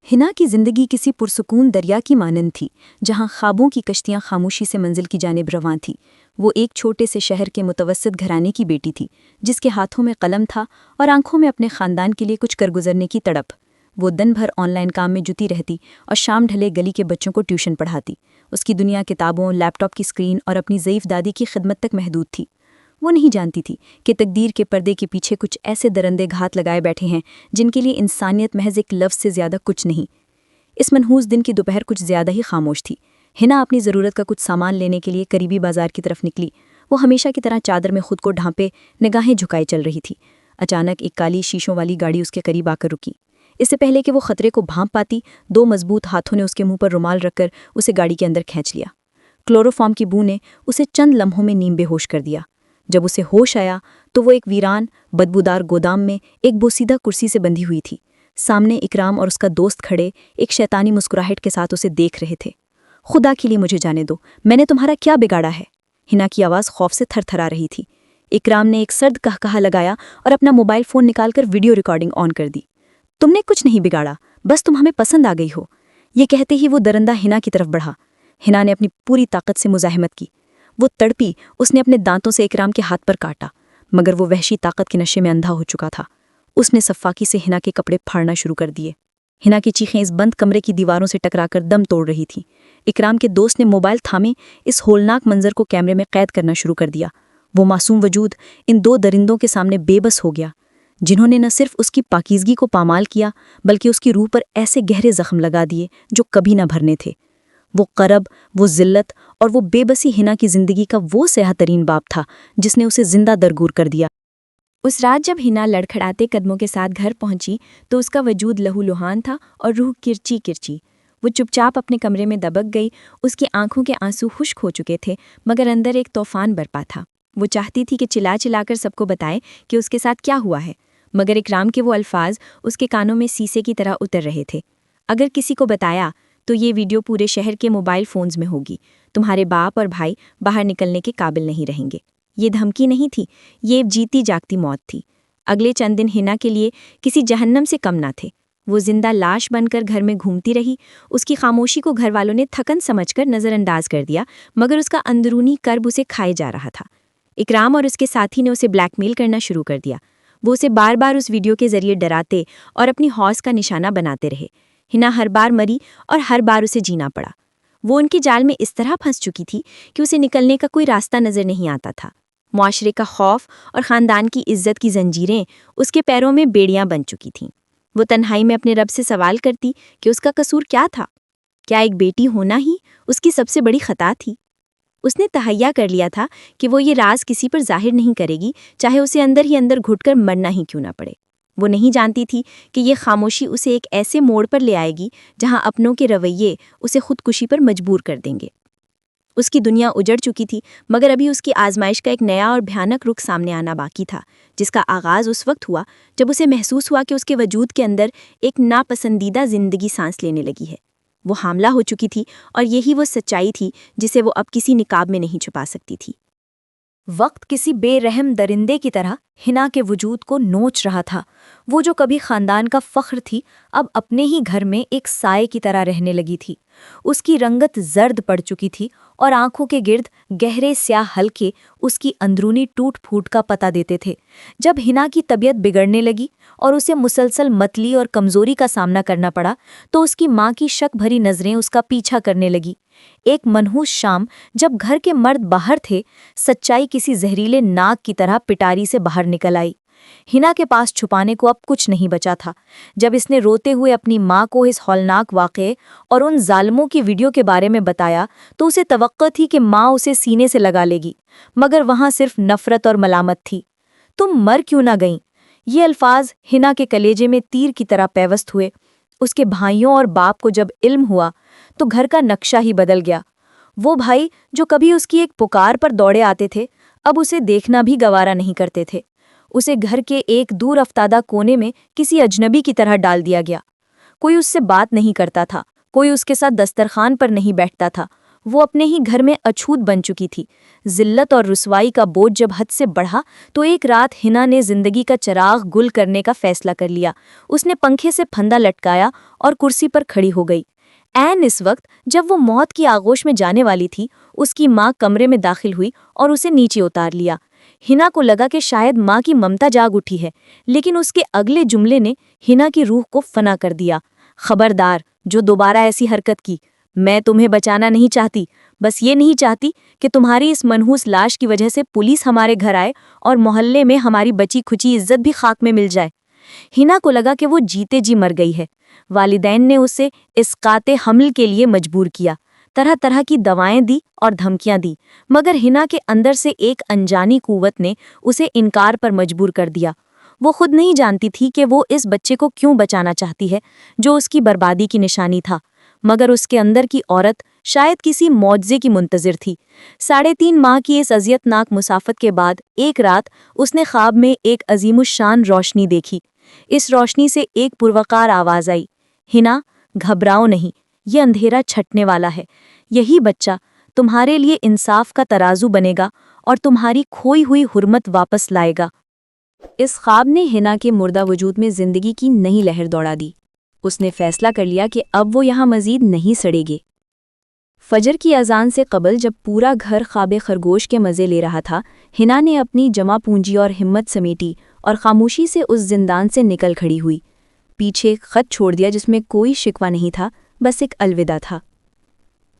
हिना की जिंदगी किसी पुरसुकून दरिया की मानंद थी, जहां ख्वाबों की कश्तियां खामोशी से मंजिल की जानिब रवां थीं। वो एक छोटे से शहर के मुतवस्सित घराने की बेटी थी, जिसके हाथों में कलम था और आंखों में अपने खानदान के लिए कुछ कर गुजरने की तड़प। वो दिन भर ऑनलाइन काम में जुटी रहती और शाम ढले गली के बच्चों को ट्यूशन पढ़ाती। उसकी दुनिया किताबों, लैपटॉप की स्क्रीन और अपनी ज़ईफ़ दादी की खिदमत तक महदूद थी। वो नहीं जानती थी कि तकदीर के पर्दे के पीछे कुछ ऐसे दरंदे घात लगाए बैठे हैं जिनके लिए इंसानियत महज एक लफ्ज़ से ज़्यादा कुछ नहीं। इस मनहूस दिन की दोपहर कुछ ज़्यादा ही खामोश थी। हिना अपनी ज़रूरत का कुछ सामान लेने के लिए करीबी बाजार की तरफ निकली। वो हमेशा की तरह चादर में खुद को ढांपे निगाहें झुकाए चल रही थी। अचानक एक काली शीशों वाली गाड़ी उसके करीब आकर रुकी। इससे पहले कि वो खतरे को भांप पाती, दो मजबूत हाथों ने उसके मुंह पर रुमाल रखकर उसे गाड़ी के अंदर खींच लिया। क्लोरोफॉर्म की बू ने उसे चंद लम्हों में नीम बेहोश कर दिया। जब उसे होश आया तो वो एक वीरान बदबूदार गोदाम में एक बोसीदा कुर्सी से बंधी हुई थी। सामने इकराम और उसका दोस्त खड़े एक शैतानी मुस्कुराहट के साथ उसे देख रहे थे। खुदा के लिए मुझे जाने दो, मैंने तुम्हारा क्या बिगाड़ा है? हिना की आवाज़ खौफ से थरथरा रही थी। इकराम ने एक सर्द कहकहा लगाया और अपना मोबाइल फ़ोन निकालकर वीडियो रिकॉर्डिंग ऑन कर दी। तुमने कुछ नहीं बिगाड़ा, बस तुम हमें पसंद आ गई हो। ये कहते ही वो दरंदा हिना की तरफ बढ़ा। हिना ने अपनी पूरी ताकत से मुज़ाहमत की। वो तड़पी, उसने अपने दांतों से इकराम के हाथ पर काटा, मगर वो वहशी ताकत के नशे में अंधा हो चुका था। उसने सफ़ाकी से हिना के कपड़े फाड़ना शुरू कर दिए। हिना की चीखें इस बंद कमरे की दीवारों से टकराकर दम तोड़ रही थीं। इकराम के दोस्त ने मोबाइल थामे इस होलनाक मंजर को कैमरे में कैद करना शुरू कर दिया। वो मासूम वजूद इन दो दरिंदों के सामने बेबस हो गया, जिन्होंने न सिर्फ उसकी पाकीज़गी को पामाल किया, बल्कि उसकी रूह पर ऐसे गहरे जख्म लगा दिए जो कभी न भरने थे। वो करब, वो जिल्लत और वो बेबसी हिना की ज़िंदगी का वो स्याह-तरीन बाब था जिसने उसे जिंदा दरगूर कर दिया। उस रात जब हिना लड़खड़ाते कदमों के साथ घर पहुंची तो उसका वजूद लहूलुहान था और रूह किरची किरची। वो चुपचाप अपने कमरे में दबक गई। उसकी आंखों के आंसू खुश्क हो चुके थे, मगर अंदर एक तूफान बरपा था। वो चाहती थी कि चिल्ला चिल्लाकर सबको बताए कि उसके साथ क्या हुआ है, मगर इकराम के वो अल्फाज उसके कानों में शीशे की तरह उतर रहे थे। अगर किसी को बताया तो ये वीडियो पूरे शहर के मोबाइल फ़ोन्स में होगी। तुम्हारे बाप और भाई बाहर निकलने के काबिल नहीं रहेंगे। ये धमकी नहीं थी, ये जीती जागती मौत थी। अगले चंद दिन हिना के लिए किसी जहन्नम से कम ना थे। वो जिंदा लाश बनकर घर में घूमती रही। उसकी खामोशी को घर वालों ने थकन समझकर नज़रअंदाज कर दिया, मगर उसका अंदरूनी कर्ब उसे खाए जा रहा था। इकराम और उसके साथी ने उसे ब्लैकमेल करना शुरू कर दिया। वो उसे बार बार उस वीडियो के जरिए डराते और अपनी हौस का निशाना बनाते रहे। हिना हर बार मरी और हर बार उसे जीना पड़ा। वो उनके जाल में इस तरह फंस चुकी थी कि उसे निकलने का कोई रास्ता नजर नहीं आता था। मुआशरे का खौफ और ख़ानदान की इज्जत की जंजीरें उसके पैरों में बेड़ियां बन चुकी थीं। वो तन्हाई में अपने रब से सवाल करती कि उसका कसूर क्या था। क्या एक बेटी होना ही उसकी सबसे बड़ी खता थी? उसने तहैया कर लिया था कि वो ये राज किसी पर जाहिर नहीं करेगी, चाहे उसे अंदर ही अंदर घुटकर मरना ही क्यों ना पड़े। वो नहीं जानती थी कि ये खामोशी उसे एक ऐसे मोड़ पर ले आएगी जहां अपनों के रवैये उसे खुदकुशी पर मजबूर कर देंगे। उसकी दुनिया उजड़ चुकी थी, मगर अभी उसकी आजमाइश का एक नया और भयानक रुख सामने आना बाकी था, जिसका आगाज़ उस वक्त हुआ जब उसे महसूस हुआ कि उसके वजूद के अंदर एक नापसंदीदा जिंदगी सांस लेने लगी है। वो हामला हो चुकी थी और यही वो सच्चाई थी जिसे वो अब किसी निकाब में नहीं छुपा सकती थी। वक्त किसी बेरहम दरिंदे की तरह हिना के वजूद को नोच रहा था। वो जो कभी खानदान का फख्र थी, अब अपने ही घर में एक साए की तरह रहने लगी थी। उसकी रंगत जर्द पड़ चुकी थी और आंखों के गिर्द गहरे स्याह हल्के उसकी अंदरूनी टूट फूट का पता देते थे। जब हिना की तबीयत बिगड़ने लगी और उसे मुसलसल मतली और कमजोरी का सामना करना पड़ा, तो उसकी माँ की शक भरी नजरें उसका पीछा करने लगी। एक मनहूस शाम जब घर के मर्द बाहर थे, सच्चाई किसी जहरीले नाग की तरह पिटारी से बाहर निकल आई। हिना के पास छुपाने को अब कुछ नहीं बचा था। जब इसने रोते हुए अपनी माँ को इस हौलनाक वाक़े और उन जालिमों की वीडियो के बारे में बताया, तो उसे तवक्को थी कि माँ उसे सीने से लगा लेगी, मगर वहाँ सिर्फ नफरत और मलामत थी। तुम मर क्यों ना गईं? ये अल्फाज हिना के कलेजे में तीर की तरह पैवस्त हुए। उसके भाइयों और बाप को जब इल्म हुआ तो घर का नक्शा ही बदल गया। वो भाई जो कभी उसकी एक पुकार पर दौड़े आते थे, अब उसे देखना भी गवारा नहीं करते थे। उसे घर के एक दूर अफ्तादा कोने में किसी अजनबी की तरह डाल दिया गया। कोई उससे बात नहीं करता था, कोई उसके साथ दस्तरखान पर नहीं बैठता था। وہ اپنے ہی گھر میں اچھوت بن چکی تھی۔ ذلت اور رسوائی کا بوجھ جب حد سے بڑھا تو ایک رات ہنا نے زندگی کا چراغ گل کرنے کا فیصلہ کر لیا۔ اس نے پنکھے سے پھندا لٹکایا اور کرسی پر کھڑی ہو گئی۔ عین اس وقت جب وہ موت کی آغوش میں جانے والی تھی، اس کی ماں کمرے میں داخل ہوئی اور اسے نیچے اتار لیا۔ ہنا کو لگا کہ شاید ماں کی ممتا جاگ اٹھی ہے، لیکن اس کے اگلے جملے نے ہنا کی روح کو فنا کر دیا۔ خبردار جو دوبارہ ایسی حرکت کی، میں تمہیں بچانا نہیں چاہتی، بس یہ نہیں چاہتی کہ تمہاری اس منحوس لاش کی وجہ سے پولیس ہمارے گھر آئے اور محلے میں ہماری بچی کھچی عزت بھی خاک میں مل جائے۔ ہنا کو لگا کہ وہ جیتے جی مر گئی ہے۔ والدین نے اسے اسقاط حمل کے لیے مجبور کیا، طرح طرح کی دوائیں دی اور دھمکیاں دی، مگر ہنا کے اندر سے ایک انجانی قوت نے اسے انکار پر مجبور کر دیا۔ وہ خود نہیں جانتی تھی کہ وہ اس بچے کو کیوں بچانا چاہتی ہے جو اس کی بربادی کی نشانی تھا، مگر اس کے اندر کی عورت شاید کسی معجزے کی منتظر تھی۔ 3.5 ماہ کی اس اذیتناک مسافت کے بعد ایک رات اس نے خواب میں ایک عظیم الشان روشنی دیکھی۔ اس روشنی سے ایک پروقار آواز آئی، ہنا گھبراؤ نہیں، یہ اندھیرا چھٹنے والا ہے، یہی بچہ تمہارے لیے انصاف کا ترازو بنے گا اور تمہاری کھوئی ہوئی حرمت واپس لائے گا۔ اس خواب نے ہنا کے مردہ وجود میں زندگی کی نئی لہر دوڑا دی۔ اس نے فیصلہ کر لیا کہ اب وہ یہاں مزید نہیں سڑے گے۔ فجر کی اذان سے قبل جب پورا گھر خواب خرگوش کے مزے لے رہا تھا، ہنا نے اپنی جمع پونجی اور ہمت سمیٹی اور خاموشی سے اس زندان سے نکل کھڑی ہوئی۔ پیچھے خط چھوڑ دیا جس میں کوئی شکوہ نہیں تھا، بس ایک الوداع تھا۔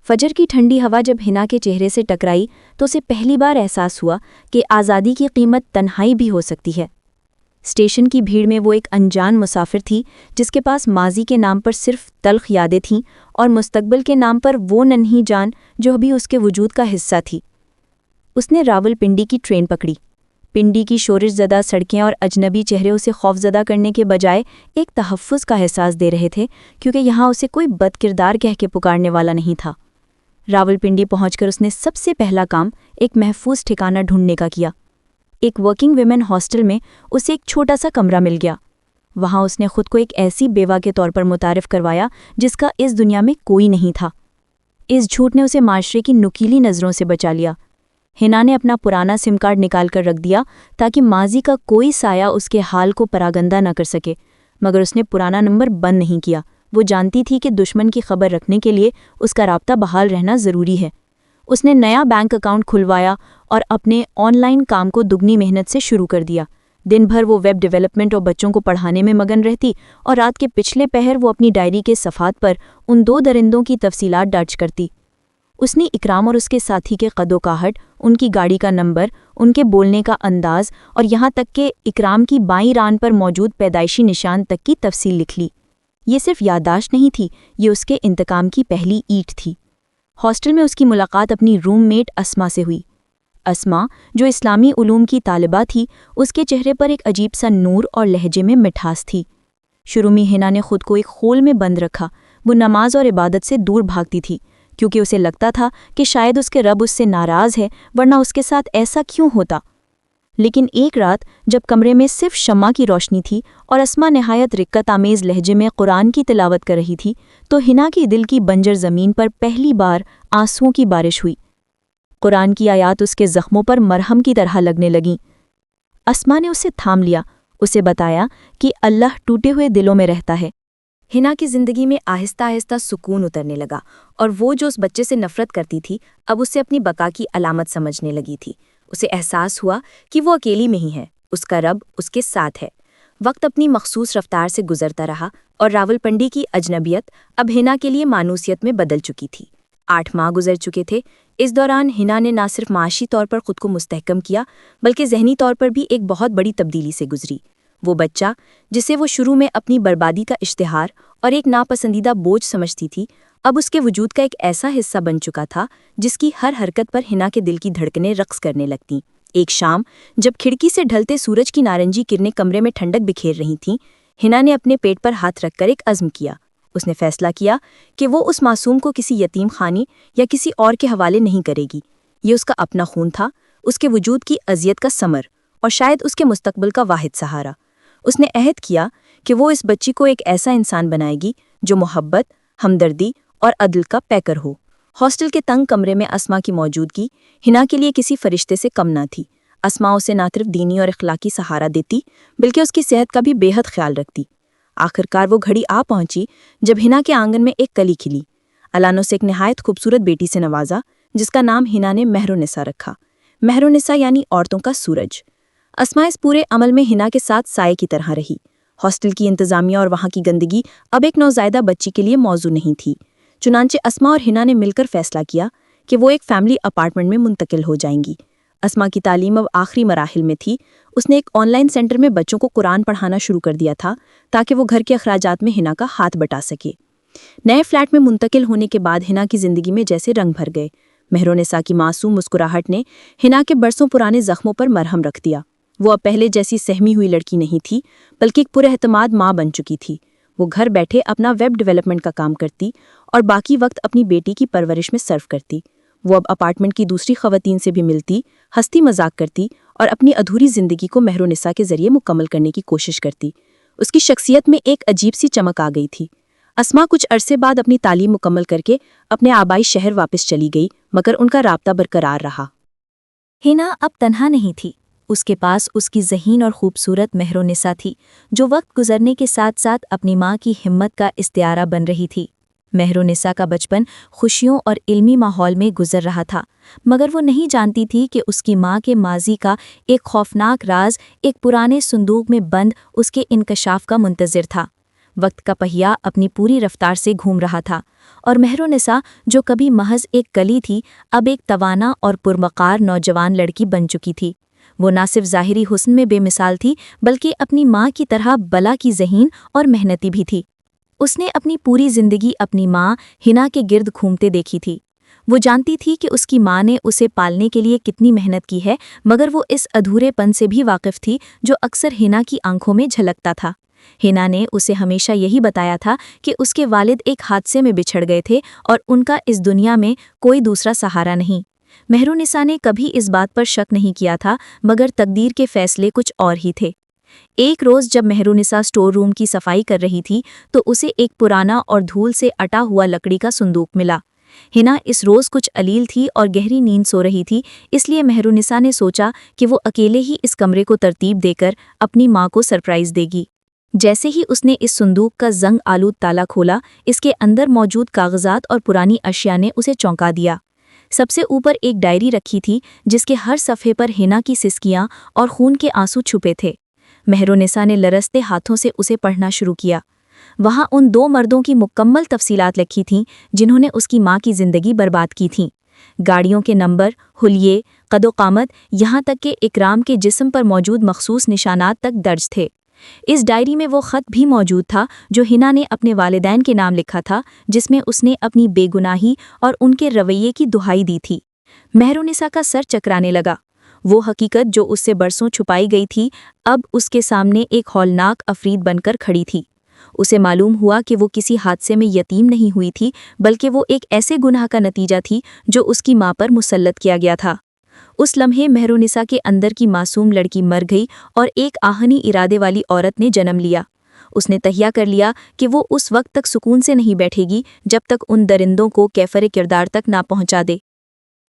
فجر کی ٹھنڈی ہوا جب ہنا کے چہرے سے ٹکرائی تو اسے پہلی بار احساس ہوا کہ آزادی کی قیمت تنہائی بھی ہو سکتی ہے۔ اسٹیشن کی بھیڑ میں وہ ایک انجان مسافر تھی جس کے پاس ماضی کے نام پر صرف تلخ یادیں تھیں اور مستقبل کے نام پر وہ ننھی جان جو ابھی اس کے وجود کا حصہ تھی۔ اس نے راول پنڈی کی ٹرین پکڑی۔ پنڈی کی شورش زدہ سڑکیں اور اجنبی چہرے اسے خوفزدہ کرنے کے بجائے ایک تحفظ کا احساس دے رہے تھے، کیونکہ یہاں اسے کوئی بد کردار کہہ کے پکارنے والا نہیں تھا۔ راول پنڈی پہنچ کر اس نے سب سے پہلا کام ایک محفوظ ٹھکانہ ڈھونڈنے کا کیا۔ ایک ورکنگ ویمن ہاسٹل میں اسے ایک چھوٹا سا کمرہ مل گیا۔ وہاں اس نے خود کو ایک ایسی بیوہ کے طور پر متعارف کروایا جس کا اس دنیا میں کوئی نہیں تھا۔ اس جھوٹ نے اسے معاشرے کی نکیلی نظروں سے بچا لیا۔ ہنا نے اپنا پرانا سم کارڈ نکال کر رکھ دیا تاکہ ماضی کا کوئی سایہ اس کے حال کو پراگندہ نہ کر سکے، مگر اس نے پرانا نمبر بند نہیں کیا۔ وہ جانتی تھی کہ دشمن کی خبر رکھنے کے لیے اس کا رابطہ بحال رہنا ضروری ہے۔ اس نے نیا بینک اکاؤنٹ کھلوایا اور اپنے آن لائن کام کو دگنی محنت سے شروع کر دیا۔ دن بھر وہ ویب ڈیولپمنٹ اور بچوں کو پڑھانے میں مگن رہتی اور رات کے پچھلے پہر وہ اپنی ڈائری کے صفحات پر ان 2 درندوں کی تفصیلات درج کرتی۔ اس نے اکرام اور اس کے ساتھی کے قد و کاہٹ، ان کی گاڑی کا نمبر، ان کے بولنے کا انداز اور یہاں تک کہ اکرام کی بائیں ران پر موجود پیدائشی نشان تک کی تفصیل لکھ لی۔ یہ صرف یادداشت نہیں تھی، یہ اس کے انتقام کی پہلی اینٹ تھی۔ ہاسٹل میں اس کی ملاقات اپنی روم میٹ اسما سے ہوئی۔ اسما، جو اسلامی علوم کی طالبہ تھی، اس کے چہرے پر ایک عجیب سا نور اور لہجے میں مٹھاس تھی۔ شروع میں ہنا نے خود کو ایک خول میں بند رکھا۔ وہ نماز اور عبادت سے دور بھاگتی تھی کیونکہ اسے لگتا تھا کہ شاید اس کے رب اس سے ناراض ہے، ورنہ اس کے ساتھ ایسا کیوں ہوتا۔ لیکن ایک رات جب کمرے میں صرف شمع کی روشنی تھی اور اسما نہایت رقت آمیز لہجے میں قرآن کی تلاوت کر رہی تھی تو ہنا کی دل کی بنجر زمین پر پہلی بار آنسوؤں کی بارش ہوئی۔ قرآن کی آیات اس کے زخموں پر مرہم کی طرح لگنے لگیں۔ اسما نے اسے تھام لیا، اسے بتایا کہ اللہ ٹوٹے ہوئے دلوں میں رہتا ہے۔ ہنا کی زندگی میں آہستہ آہستہ سکون اترنے لگا اور وہ جو اس بچے سے نفرت کرتی تھی اب اسے اپنی بقا کی علامت سمجھنے لگی تھی۔ اسے احساس ہوا کہ وہ اکیلی نہیں ہے، اس کا رب اس کے ساتھ ہے۔ وقت اپنی مخصوص رفتار سے گزرتا رہا اور راول پنڈی کی اجنبیت اب ہنا کے لیے مانوسیت میں بدل چکی تھی۔ 8 ماہ گزر چکے تھے۔ اس دوران ہنا نے نہ صرف معاشی طور پر خود کو مستحکم کیا بلکہ ذہنی طور پر بھی ایک بہت بڑی تبدیلی سے گزری۔ وہ بچہ جسے وہ شروع میں اپنی بربادی کا اشتہار اور ایک ناپسندیدہ بوجھ سمجھتی تھی، اب اس کے وجود کا ایک ایسا حصہ بن چکا تھا جس کی ہر حرکت پر ہنا کے دل کی دھڑکنیں رقص کرنے لگتیں۔ ایک شام جب کھڑکی سے ڈھلتے سورج کی نارنجی کرنیں کمرے میں ٹھنڈک بکھیر رہی تھیں، ہنا نے اپنے پیٹ پر ہاتھ رکھ کر ایک عزم کیا۔ اس نے فیصلہ کیا کہ وہ اس معصوم کو کسی یتیم خانی یا کسی اور کے حوالے نہیں کرے گی۔ یہ اس کا اپنا خون تھا، اس کے وجود کی اذیت کا ثمر اور شاید اس کے مستقبل کا واحد سہارا۔ اس نے عہد کیا کہ وہ اس بچی کو ایک ایسا انسان بنائے گی جو محبت، ہمدردی اور عدل کا پیکر ہو۔ ہاسٹل کے تنگ کمرے میں اسما کی موجودگی ہنا کے لیے کسی فرشتے سے کم نہ تھی۔ اسما اسے نہ صرف دینی اور اخلاقی سہارا دیتی بلکہ اس کی صحت کا بھی بے حد خیال رکھتی۔ آخرکار وہ گھڑی آ پہنچی جب ہنا کے آنگن میں ایک کلی کھلی۔ اللہ نے اسے ایک نہایت خوبصورت بیٹی سے نوازا جس کا نام ہنا نے مہرالنساء رکھا۔ مہرالنساء یعنی عورتوں کا سورج۔ اسما اس پورے عمل میں ہنا کے ساتھ سائے کی طرح رہی۔ ہاسٹل کی انتظامیہ اور وہاں کی گندگی اب ایک نوزائیدہ بچی کے لیے موضوع نہیں تھی۔ چنانچہ اسما اور ہنا نے مل کر فیصلہ کیا کہ وہ ایک فیملی اپارٹمنٹ میں منتقل ہو جائیں گی۔ اسما کی تعلیم اب آخری مراحل میں تھی۔ اس نے ایک آن لائن سینٹر میں بچوں کو قرآن پڑھانا شروع کر دیا تھا تاکہ وہ گھر کے اخراجات میں ہنا کا ہاتھ بٹا سکے۔ نئے فلیٹ میں منتقل ہونے کے بعد ہنا کی زندگی میں جیسے رنگ بھر گئے۔ مہرالنساء کی معصوم مسکراہٹ نے ہنا کے برسوں پرانے زخموں پر مرہم رکھ دیا۔ وہ اب پہلے جیسی سہمی ہوئی لڑکی نہیں تھی بلکہ ایک پرے اعتماد ماں بن چکی تھی۔ وہ گھر بیٹھے اپنا ویب ڈیولپمنٹ کا کام کرتی اور باقی وقت اپنی بیٹی کی پرورش میں صرف کرتی۔ وہ اب اپارٹمنٹ کی دوسری خواتین سے بھی ملتی، ہنستی مذاق کرتی اور اپنی ادھوری زندگی کو مہرالنساء کے ذریعے مکمل کرنے کی کوشش کرتی۔ اس کی شخصیت میں ایک عجیب سی چمک آ گئی تھی۔ اسما کچھ عرصے بعد اپنی تعلیم مکمل کر کے اپنے آبائی شہر واپس چلی گئی مگر ان کا رابطہ برقرار رہا۔ ہنا اب تنہا نہیں تھی۔ اس کے پاس اس کی ذہین اور خوبصورت مہرالنساء تھی جو وقت گزرنے کے ساتھ ساتھ اپنی ماں کی ہمت کا استعارہ بن رہی تھی۔ مہرالنساء کا بچپن خوشیوں اور علمی ماحول میں گزر رہا تھا مگر وہ نہیں جانتی تھی کہ اس کی ماں کے ماضی کا ایک خوفناک راز ایک پرانے صندوق میں بند اس کے انکشاف کا منتظر تھا۔ وقت کا پہیہ اپنی پوری رفتار سے گھوم رہا تھا اور مہرالنساء جو کبھی محض ایک کلی تھی اب ایک توانا اور پرمقار نوجوان لڑکی بن چکی تھی۔ وہ نہ صرف ظاہری حسن میں بے مثال تھی بلکہ اپنی ماں کی طرح بلا کی ذہین اور محنتی بھی تھی۔ اس نے اپنی پوری زندگی اپنی ماں ہنا کے گرد گھومتے دیکھی تھی۔ وہ جانتی تھی کہ اس کی ماں نے اسے پالنے کے لیے کتنی محنت کی ہے مگر وہ اس ادھورے پن سے بھی واقف تھی جو اکثر ہنا کی آنکھوں میں جھلکتا تھا۔ ہنا نے اسے ہمیشہ یہی بتایا تھا کہ اس کے والد ایک حادثے میں بچھڑ گئے تھے اور ان کا اس دنیا میں کوئی دوسرا سہارا نہیں۔ مہرالنساء نے کبھی اس بات پر شک نہیں کیا تھا مگر تقدیر کے فیصلے کچھ اور ہی تھے۔ ایک روز جب مہرالنساء اسٹور روم کی صفائی کر رہی تھی تو اسے ایک پرانا اور دھول سے اٹا ہوا لکڑی کا صندوق ملا۔ ہنا اس روز کچھ علیل تھی اور گہری نیند سو رہی تھی، اس لیے مہرالنساء نے سوچا کہ وہ اکیلے ہی اس کمرے کو ترتیب دے کر اپنی ماں کو سرپرائز دے گی۔ جیسے ہی اس نے اس صندوق کا زنگ آلود تالا کھولا، اس کے اندر موجود کاغذات اور پرانی اشیاء نے اسے چونکا دیا۔ سب سے اوپر ایک ڈائری رکھی تھی جس کے ہر صفحے پر ہنا کی سسکیاں اور خون کے آنسو چھپے تھے۔ مہرالنساء نے لرزتے ہاتھوں سے اسے پڑھنا شروع کیا۔ وہاں ان دو مردوں کی مکمل تفصیلات لکھی تھیں جنہوں نے اس کی ماں کی زندگی برباد کی تھیں۔ گاڑیوں کے نمبر، حلیے، قد و قامت، یہاں تک کہ اکرام کے جسم پر موجود مخصوص نشانات تک درج تھے۔ اس ڈائری میں وہ خط بھی موجود تھا جو ہنا نے اپنے والدین کے نام لکھا تھا، جس میں اس نے اپنی بے گناہی اور ان کے رویے کی دہائی دی تھی۔ مہرالنساء کا سر چکرانے لگا۔ وہ حقیقت جو اس سے برسوں چھپائی گئی تھی اب اس کے سامنے ایک ہولناک افرید بن کر کھڑی تھی۔ اسے معلوم ہوا کہ وہ کسی حادثے میں یتیم نہیں ہوئی تھی بلکہ وہ ایک ایسے گناہ کا نتیجہ تھی جو اس کی ماں پر مسلط کیا گیا تھا۔ اس لمحے مہرالنساء کے اندر کی معصوم لڑکی مر گئی اور ایک آہنی ارادے والی عورت نے جنم لیا۔ اس نے تہیہ کر لیا کہ وہ اس وقت تک سکون سے نہیں بیٹھے گی جب تک ان درندوں کو کیفر کردار تک نہ پہنچا دے۔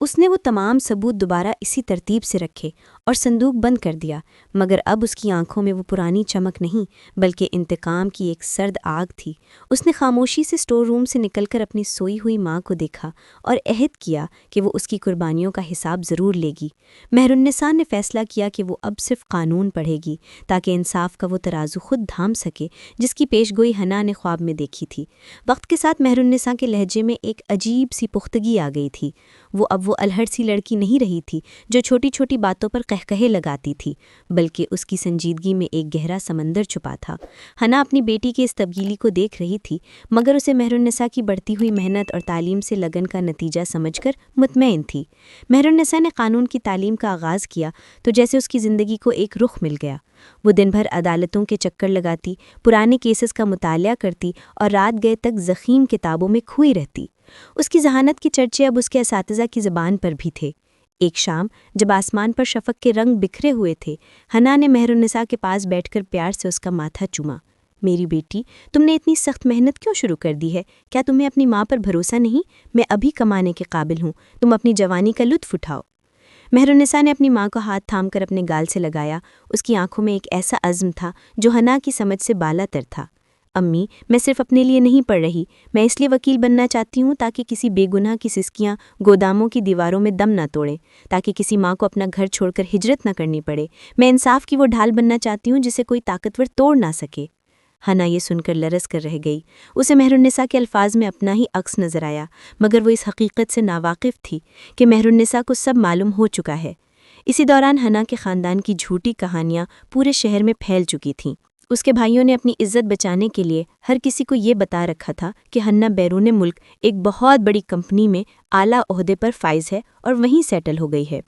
اس نے وہ تمام ثبوت دوبارہ اسی ترتیب سے رکھے اور صندوق بند کر دیا مگر اب اس کی آنکھوں میں وہ پرانی چمک نہیں بلکہ انتقام کی ایک سرد آگ تھی۔ اس نے خاموشی سے اسٹور روم سے نکل کر اپنی سوئی ہوئی ماں کو دیکھا اور عہد کیا کہ وہ اس کی قربانیوں کا حساب ضرور لے گی۔ مہرالنساء نے فیصلہ کیا کہ وہ اب صرف قانون پڑھے گی تاکہ انصاف کا وہ ترازو خود دھام سکے جس کی پیش گوئی ہنا نے خواب میں دیکھی تھی۔ وقت کے ساتھ مہرالنساء کے لہجے میں ایک عجیب سی پختگی آ گئی تھی۔ وہ الہڑ سی لڑکی نہیں رہی تھی جو چھوٹی چھوٹی باتوں پر قہقہے لگاتی تھی بلکہ اس کی سنجیدگی میں ایک گہرا سمندر چھپا تھا۔ ہنا اپنی بیٹی کی اس تبدیلی کو دیکھ رہی تھی مگر اسے مہرالنساء کی بڑھتی ہوئی محنت اور تعلیم سے لگن کا نتیجہ سمجھ کر مطمئن تھی۔ مہرالنساء نے قانون کی تعلیم کا آغاز کیا تو جیسے اس کی زندگی کو ایک رخ مل گیا۔ وہ دن بھر عدالتوں کے چکر لگاتی، پرانے کیسز کا مطالعہ کرتی اور رات گئے تک ضخیم کتابوں میں کھوئی رہتی۔ اس کی ذہانت کے چرچے اب اس کے اساتذہ کی زبان پر بھی تھے۔ ایک شام جب آسمان پر شفق کے رنگ بکھرے ہوئے تھے، ہنا نے مہرالنساء کے پاس بیٹھ کر پیار سے اس کا ماتھا چوما۔ میری بیٹی، تم نے اتنی سخت محنت کیوں شروع کر دی ہے؟ کیا تمہیں اپنی ماں پر بھروسہ نہیں؟ میں ابھی کمانے کے قابل ہوں، تم اپنی جوانی کا لطف اٹھاؤ۔ مہرالنساء نے اپنی ماں کو ہاتھ تھام کر اپنے گال سے لگایا۔ اس کی آنکھوں میں ایک ایسا عزم تھا جو حنا کی سمجھ سے بالا تر تھا۔ امی، میں صرف اپنے لیے نہیں پڑھ رہی، میں اس لیے وکیل بننا چاہتی ہوں تاکہ کسی بے گناہ کی سسکیاں گوداموں کی دیواروں میں دم نہ توڑیں، تاکہ کسی ماں کو اپنا گھر چھوڑ کر ہجرت نہ کرنی پڑے۔ میں انصاف کی وہ ڈھال بننا چاہتی ہوں جسے کوئی طاقتور توڑ نہ سکے۔ حنا یہ سن کر لرز کر رہ گئی۔ اسے مہرالنساء کے الفاظ میں اپنا ہی عکس نظر آیا، مگر وہ اس حقیقت سے ناواقف تھی کہ مہرالنساء کو سب معلوم ہو چکا ہے۔ اسی دوران حنا کے خاندان کی جھوٹی کہانیاں پورے شہر میں پھیل چکی تھیں۔ اس کے بھائیوں نے اپنی عزت بچانے کے لیے ہر کسی کو یہ بتا رکھا تھا کہ حنا بیرون ملک ایک بہت بڑی کمپنی میں اعلیٰ عہدے پر فائز ہے اور وہیں سیٹل ہو گئی ہے۔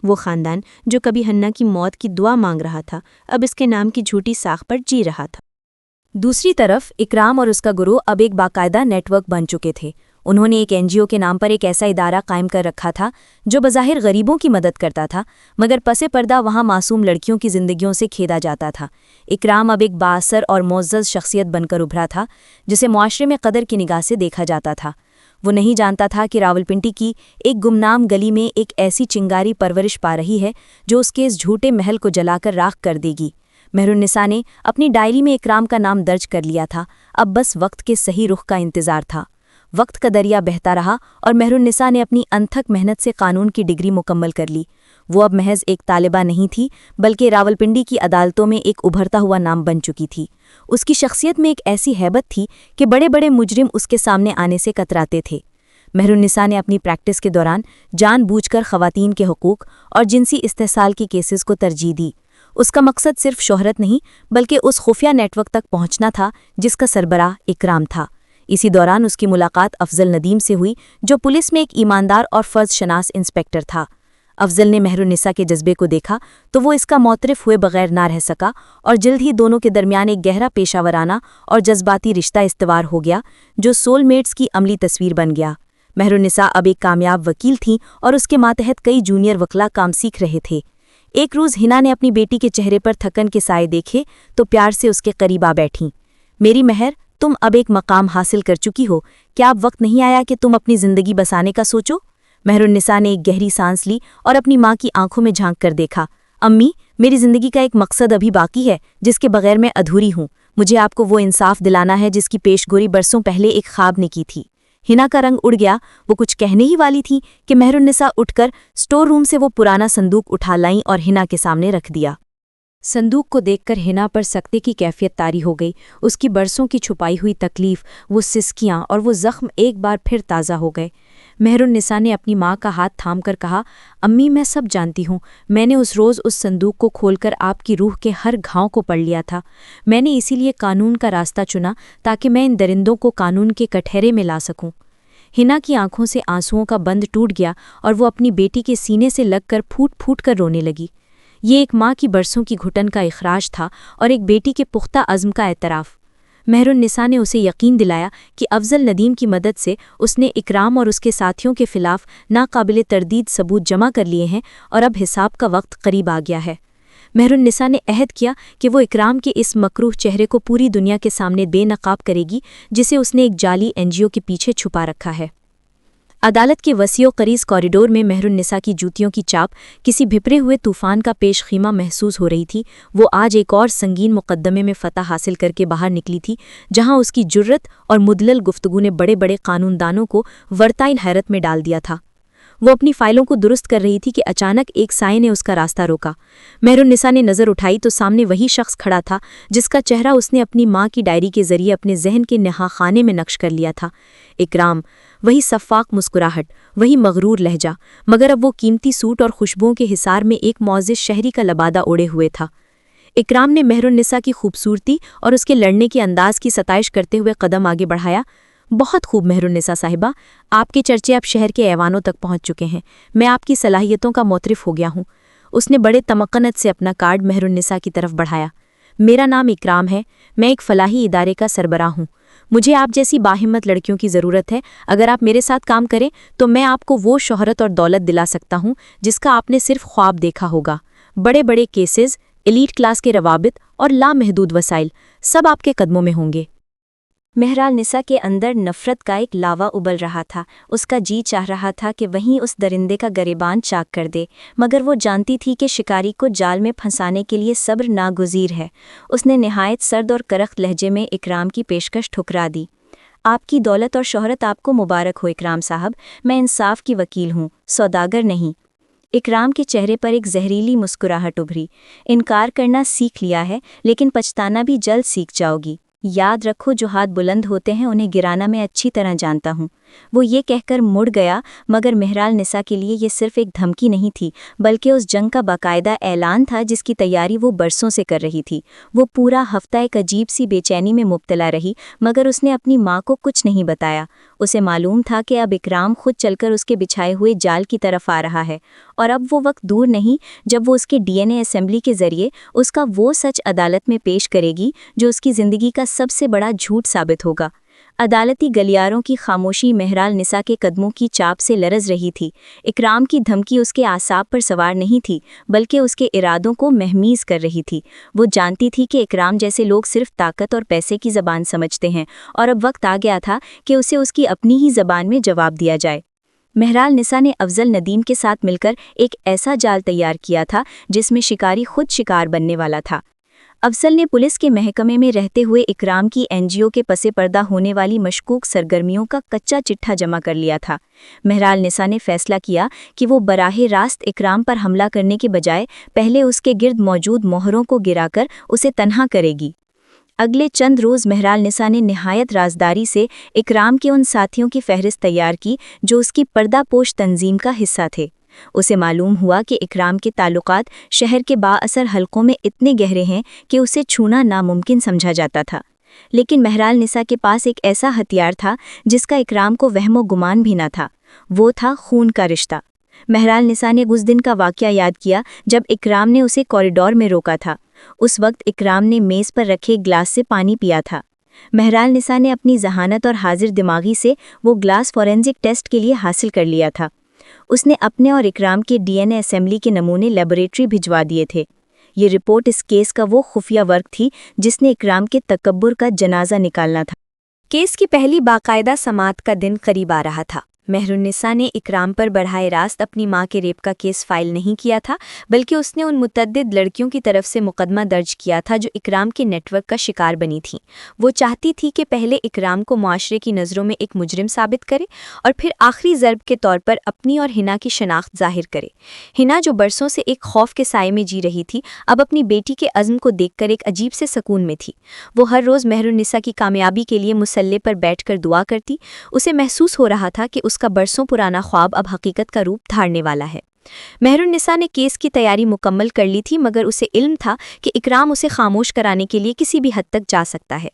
وہ خاندان جو کبھی حنا کی موت کی دعا مانگ رہا تھا، اب اس کے نام کی جھوٹی ساکھ پر جی رہا تھا۔ دوسری طرف اکرام اور اس کا گروہ اب ایک باقاعدہ نیٹ ورک بن چکے تھے۔ انہوں نے ایک NGO کے نام پر ایک ایسا ادارہ قائم کر رکھا تھا جو بظاہر غریبوں کی مدد کرتا تھا، مگر پس پردہ وہاں معصوم لڑکیوں کی زندگیوں سے کھیدا جاتا تھا۔ اکرام اب ایک بااثر اور معزز شخصیت بن کر ابھرا تھا جسے معاشرے میں قدر کی نگاہ سے دیکھا جاتا تھا۔ وہ نہیں جانتا تھا کہ راولپنڈی کی ایک گمنام گلی میں ایک ایسی چنگاری پرورش پا رہی ہے جو اس کے اس جھوٹے محل کو جلا کر راکھ کر دے گی۔ مہرالنساء نے اپنی ڈائری میں اکرام کا نام درج کر لیا تھا، اب بس وقت کے صحیح رخ کا انتظار تھا۔ وقت کا دریا بہتا رہا اور مہرالنساء نے اپنی انتھک محنت سے قانون کی ڈگری مکمل کر لی۔ وہ اب محض ایک طالبہ نہیں تھی، بلکہ راولپنڈی کی عدالتوں میں ایک ابھرتا ہوا نام بن چکی تھی۔ اس کی شخصیت میں ایک ایسی ہیبت تھی کہ بڑے بڑے مجرم اس کے سامنے آنے سے کتراتے تھے۔ مہرالنساء نے اپنی پریکٹس کے دوران جان بوجھ کر خواتین کے حقوق اور جنسی استحصال کی کیسز کو ترجیح دی۔ اس کا مقصد صرف شہرت نہیں بلکہ اس خفیہ نیٹ ورک تک پہنچنا تھا جس کا سربراہ اکرام تھا۔ اسی دوران اس کی ملاقات افضل ندیم سے ہوئی جو پولیس میں ایک ایماندار اور فرض شناس انسپکٹر تھا۔ افضل نے مہرالنساء کے جذبے کو دیکھا تو وہ اس کا معترف ہوئے بغیر نہ رہ سکا اور جلد ہی دونوں کے درمیان ایک گہرا پیشہ ورانہ اور جذباتی رشتہ استوار ہو گیا جو سول میٹس کی عملی تصویر بن گیا۔ مہرالنساء اب ایک کامیاب وکیل تھیں اور اس کے ماتحت کئی جونیئر وکلا کام سیکھ رہے تھے۔ ایک روز حنا نے اپنی بیٹی کے چہرے پر تھکن کے سائے دیکھے تو پیار سے اس کے قریب آ بیٹھیں۔ میری مہر، تم اب ایک مقام حاصل کر چکی ہو، کیا اب وقت نہیں آیا کہ تم اپنی زندگی بسانے کا سوچو؟ مہرالنساء نے ایک گہری سانس لی اور اپنی ماں کی آنکھوں میں جھانک کر دیکھا۔ امی، میری زندگی کا ایک مقصد ابھی باقی ہے جس کے بغیر میں ادھوری ہوں۔ مجھے آپ کو وہ انصاف دلانا ہے جس کی پیش گوئی برسوں پہلے ایک خواب نے کی تھی۔ حنا کا رنگ اڑ گیا، وہ کچھ کہنے ہی والی تھی کہ مہرالنساء اٹھ کر سٹور روم سے وہ پرانا صندوق اٹھا لائیں اور حنا کے سامنے رکھ دیا۔ صندوق کو دیکھ کر حنا پر سکتے کی کیفیت طاری ہو گئی۔ اس کی برسوں کی چھپائی ہوئی تکلیف، وہ سسکیاں اور وہ زخم ایک بار پھر تازہ ہو گئے۔ مہرالنساء نے اپنی ماں کا ہاتھ تھام کر کہا، امی، میں سب جانتی ہوں، میں نے اس روز اس صندوق کو کھول کر آپ کی روح کے ہر گھاؤں کو پڑھ لیا تھا۔ میں نے اسی لیے قانون کا راستہ چنا تاکہ میں ان درندوں کو قانون کے کٹہرے میں لا سکوں۔ حنا کی آنکھوں سے آنسوؤں کا بند ٹوٹ گیا اور وہ اپنی بیٹی کے سینے سے لگ کر پھوٹ پھوٹ کر رونے لگی۔ یہ ایک ماں کی برسوں کی گھٹن کا اخراج تھا اور ایک بیٹی کے پختہ عزم کا اعتراف۔ مہرالنساء نے اسے یقین دلایا کہ افضل ندیم کی مدد سے اس نے اکرام اور اس کے ساتھیوں کے خلاف ناقابل تردید ثبوت جمع کر لیے ہیں اور اب حساب کا وقت قریب آ گیا ہے۔ مہرالنساء نے عہد کیا کہ وہ اکرام کے اس مکروہ چہرے کو پوری دنیا کے سامنے بے نقاب کرے گی جسے اس نے ایک جعلی NGO کے پیچھے چھپا رکھا ہے۔ عدالت کے وسیع و قریض کوریڈور میں مہرالنساء کی جوتیوں کی چاپ کسی بھپرے ہوئے طوفان کا پیش خیمہ محسوس ہو رہی تھی۔ وہ آج ایک اور سنگین مقدمے میں فتح حاصل کر کے باہر نکلی تھی جہاں اس کی جرت اور مدلل گفتگو نے بڑے بڑے قانون دانوں کو ورتائل حیرت میں ڈال دیا تھا۔ وہ اپنی فائلوں کو درست کر رہی تھی کہ اچانک ایک سائے نے اس کا راستہ روکا۔ مہرالنساء نے نظر اٹھائی تو سامنے وہی شخص کھڑا تھا جس کا چہرہ اس نے اپنی ماں کی ڈائری کے ذریعے اپنے ذہن کے نہا خانے میں نقش کر لیا تھا۔ اکرام، وہی شفاق مسکراہٹ، وہی مغرور لہجہ، مگر اب وہ قیمتی سوٹ اور خوشبوؤں کے حصار میں ایک معزز شہری کا لبادہ اوڑے ہوئے تھا۔ اکرام نے مہرالنساء کی خوبصورتی اور اس کے لڑنے کے انداز کی ستائش کرتے ہوئے قدم آگے بڑھایا۔ بہت خوب مہرالنساء صاحبہ، آپ کے چرچے اب شہر کے ایوانوں تک پہنچ چکے ہیں، میں آپ کی صلاحیتوں کا معترف ہو گیا ہوں۔ اس نے بڑے تمکنت سے اپنا کارڈ مہرالنساء کی طرف بڑھایا۔ میرا نام اکرام ہے، میں ایک فلاحی ادارے کا سربراہ ہوں۔ مجھے آپ جیسی باہمت لڑکیوں کی ضرورت ہے۔ اگر آپ میرے ساتھ کام کریں تو میں آپ کو وہ شہرت اور دولت دلا سکتا ہوں جس کا آپ نے صرف خواب دیکھا ہوگا۔ بڑے بڑے کیسز، एलीट क्लास के रवाबित और लामहदूद वसाइल सब आपके कदमों में होंगे। महराल निसा के अंदर नफरत का एक लावा उबल रहा था। उसका जी चाह रहा था कि वहीं उस दरिंदे का गरेबान चाक कर दे, मगर वो जानती थी कि शिकारी को जाल में फंसाने के लिए सब्र नागुज़ीर है। उसने निहायत सर्द और करख्त लहजे में इकराम की पेशकश ठुकरा दी। आपकी दौलत और शोहरत आपको मुबारक हो इकराम साहब, मैं इंसाफ की वकील हूँ, सौदागर नहीं। इकराम के चेहरे पर एक जहरीली मुस्कुराहट उभरी। इनकार करना सीख लिया है, लेकिन पछताना भी जल्द सीख जाओगी। याद रखो, जो हाथ बुलंद होते हैं उन्हें गिराना मैं अच्छी तरह जानता हूँ। वो ये कहकर मुड़ गया, मगर महराल निसा के लिए ये सिर्फ एक धमकी नहीं थी, बल्कि उस जंग का बाकायदा ऐलान था जिसकी तैयारी वो बरसों से कर रही थी। वो पूरा हफ्ता एक अजीब सी बेचैनी में मुब्तला रही, मगर उसने अपनी माँ को कुछ नहीं बताया। उसे मालूम था कि अब इकराम खुद चलकर उसके बिछाए हुए जाल की तरफ आ रहा है, और अब वो वक्त दूर नहीं जब वो उसके डीएनए असेंबली के जरिए उसका वो सच अदालत में पेश करेगी जो उसकी ज़िंदगी का सबसे बड़ा झूठ साबित होगा। अदालती गलियारों की खामोशी महराल निसा के कदमों की चाप से लरज रही थी। इकराम की धमकी उसके आसाब पर सवार नहीं थी, बल्कि उसके इरादों को महमीज कर रही थी। वो जानती थी कि इकराम जैसे लोग सिर्फ ताकत और पैसे की ज़बान समझते हैं, और अब वक्त आ गया था कि उसे उसकी अपनी ही ज़बान में जवाब दिया जाए। महराल निसा ने अफजल नदीम के साथ मिलकर एक ऐसा जाल तैयार किया था जिसमें शिकारी खुद शिकार बनने वाला था। अफजल ने पुलिस के महकमे में रहते हुए इकराम की एनजीओ के पसे पर्दा होने वाली मशकूक सरगर्मियों का कच्चा चिट्ठा जमा कर लिया था। महराल निसा ने फैसला किया कि वो बराहे रास्त इकराम पर हमला करने के बजाय पहले उसके गिर्द मौजूद मोहरों को गिराकर उसे तन्हा करेगी। अगले चंद रोज़ महराल निसा ने निहायत राजदारी से इकराम के उन साथियों की फहरिस्त तैयार की जो उसकी पर्दापोश तंजीम का हिस्सा थे। उसे मालूम हुआ कि इकराम के ताल्लुकात शहर के बाअसर हलकों में इतने गहरे हैं कि उसे छूना नामुमकिन समझा जाता था। लेकिन महराल निसा के पास एक ऐसा हथियार था जिसका इकराम को वहमो गुमान भी न था। वो था खून का रिश्ता। महराल निसा ने उस दिन का वाक़या याद किया जब इकराम ने उसे कॉरिडोर में रोका था। उस वक्त इकराम ने मेज़ पर रखे गिलास से पानी पिया था। महराल निसा ने अपनी जहानत और हाजिर दिमागी से वो गिलास फॉरेंसिक टेस्ट के लिए हासिल कर लिया था। उसने अपने और इकराम के डीएनए असेंबली के नमूने लेबोरेटरी भिजवा दिए थे। ये रिपोर्ट इस केस का वो खुफिया वर्क थी जिसने इकराम के तकब्बुर का जनाजा निकालना था। केस की पहली बाकायदा समाअत का दिन करीब आ रहा था। महरुन्निसा ने इकराम पर बढ़ाए रास्त अपनी मां के रेप का केस फाइल नहीं किया था, बल्कि उसने उन मुतअद्दिद लड़कियों की तरफ से मुकदमा दर्ज किया था जो इकराम के नेटवर्क का शिकार बनी थीं। वो चाहती थी कि पहले इकराम को मुआशरे की नज़रों में एक मुजरिम साबित करे और फिर आखिरी ज़र्ब के तौर पर अपनी और हिना की शनाख्त ज़ाहिर करे। हिना, जो बरसों से एक खौफ के साये में जी रही थी, अब अपनी बेटी के अज़्म को देखकर एक अजीब से सकून में थी। वो हर रोज़ महरुन्निसा की कामयाबी के लिए मुसल्ले पर बैठकर दुआ करती। उसे महसूस हो रहा था कि उसका बरसों पुराना ख्वाब अब हकीकत का रूप धारने वाला है। महरुन्निसा ने केस की तैयारी मुकम्मल कर ली थी, मगर उसे इल्म था कि इकराम उसे खामोश कराने के लिए किसी भी हद तक जा सकता है।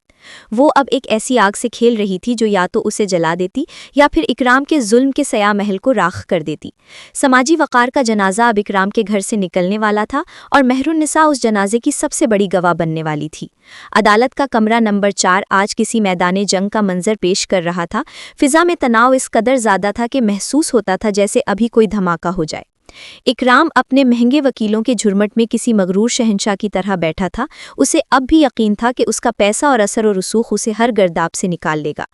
वो अब एक ऐसी आग से खेल रही थी जो या तो उसे जला देती या फिर इकराम के जुल्म के सया महल को राख कर देती। समाजी वक़ार का जनाजा अब इकराम के घर से निकलने वाला था और महरुन्निसा उस जनाजे की सबसे बड़ी गवाह बनने वाली थी। अदालत का कमरा नंबर 4 आज किसी मैदान जंग का मंजर पेश कर रहा था। फिज़ा में तनाव इस कदर ज़्यादा था कि महसूस होता था जैसे अभी कोई धमाका हो जाए। इकराम अपने महंगे वकीलों के झुरमट में किसी मगरूर शहंशाह की तरह बैठा था। उसे अब भी यकीन था कि उसका पैसा और असर और रसूख उसे हर गर्दाब से निकाल लेगा।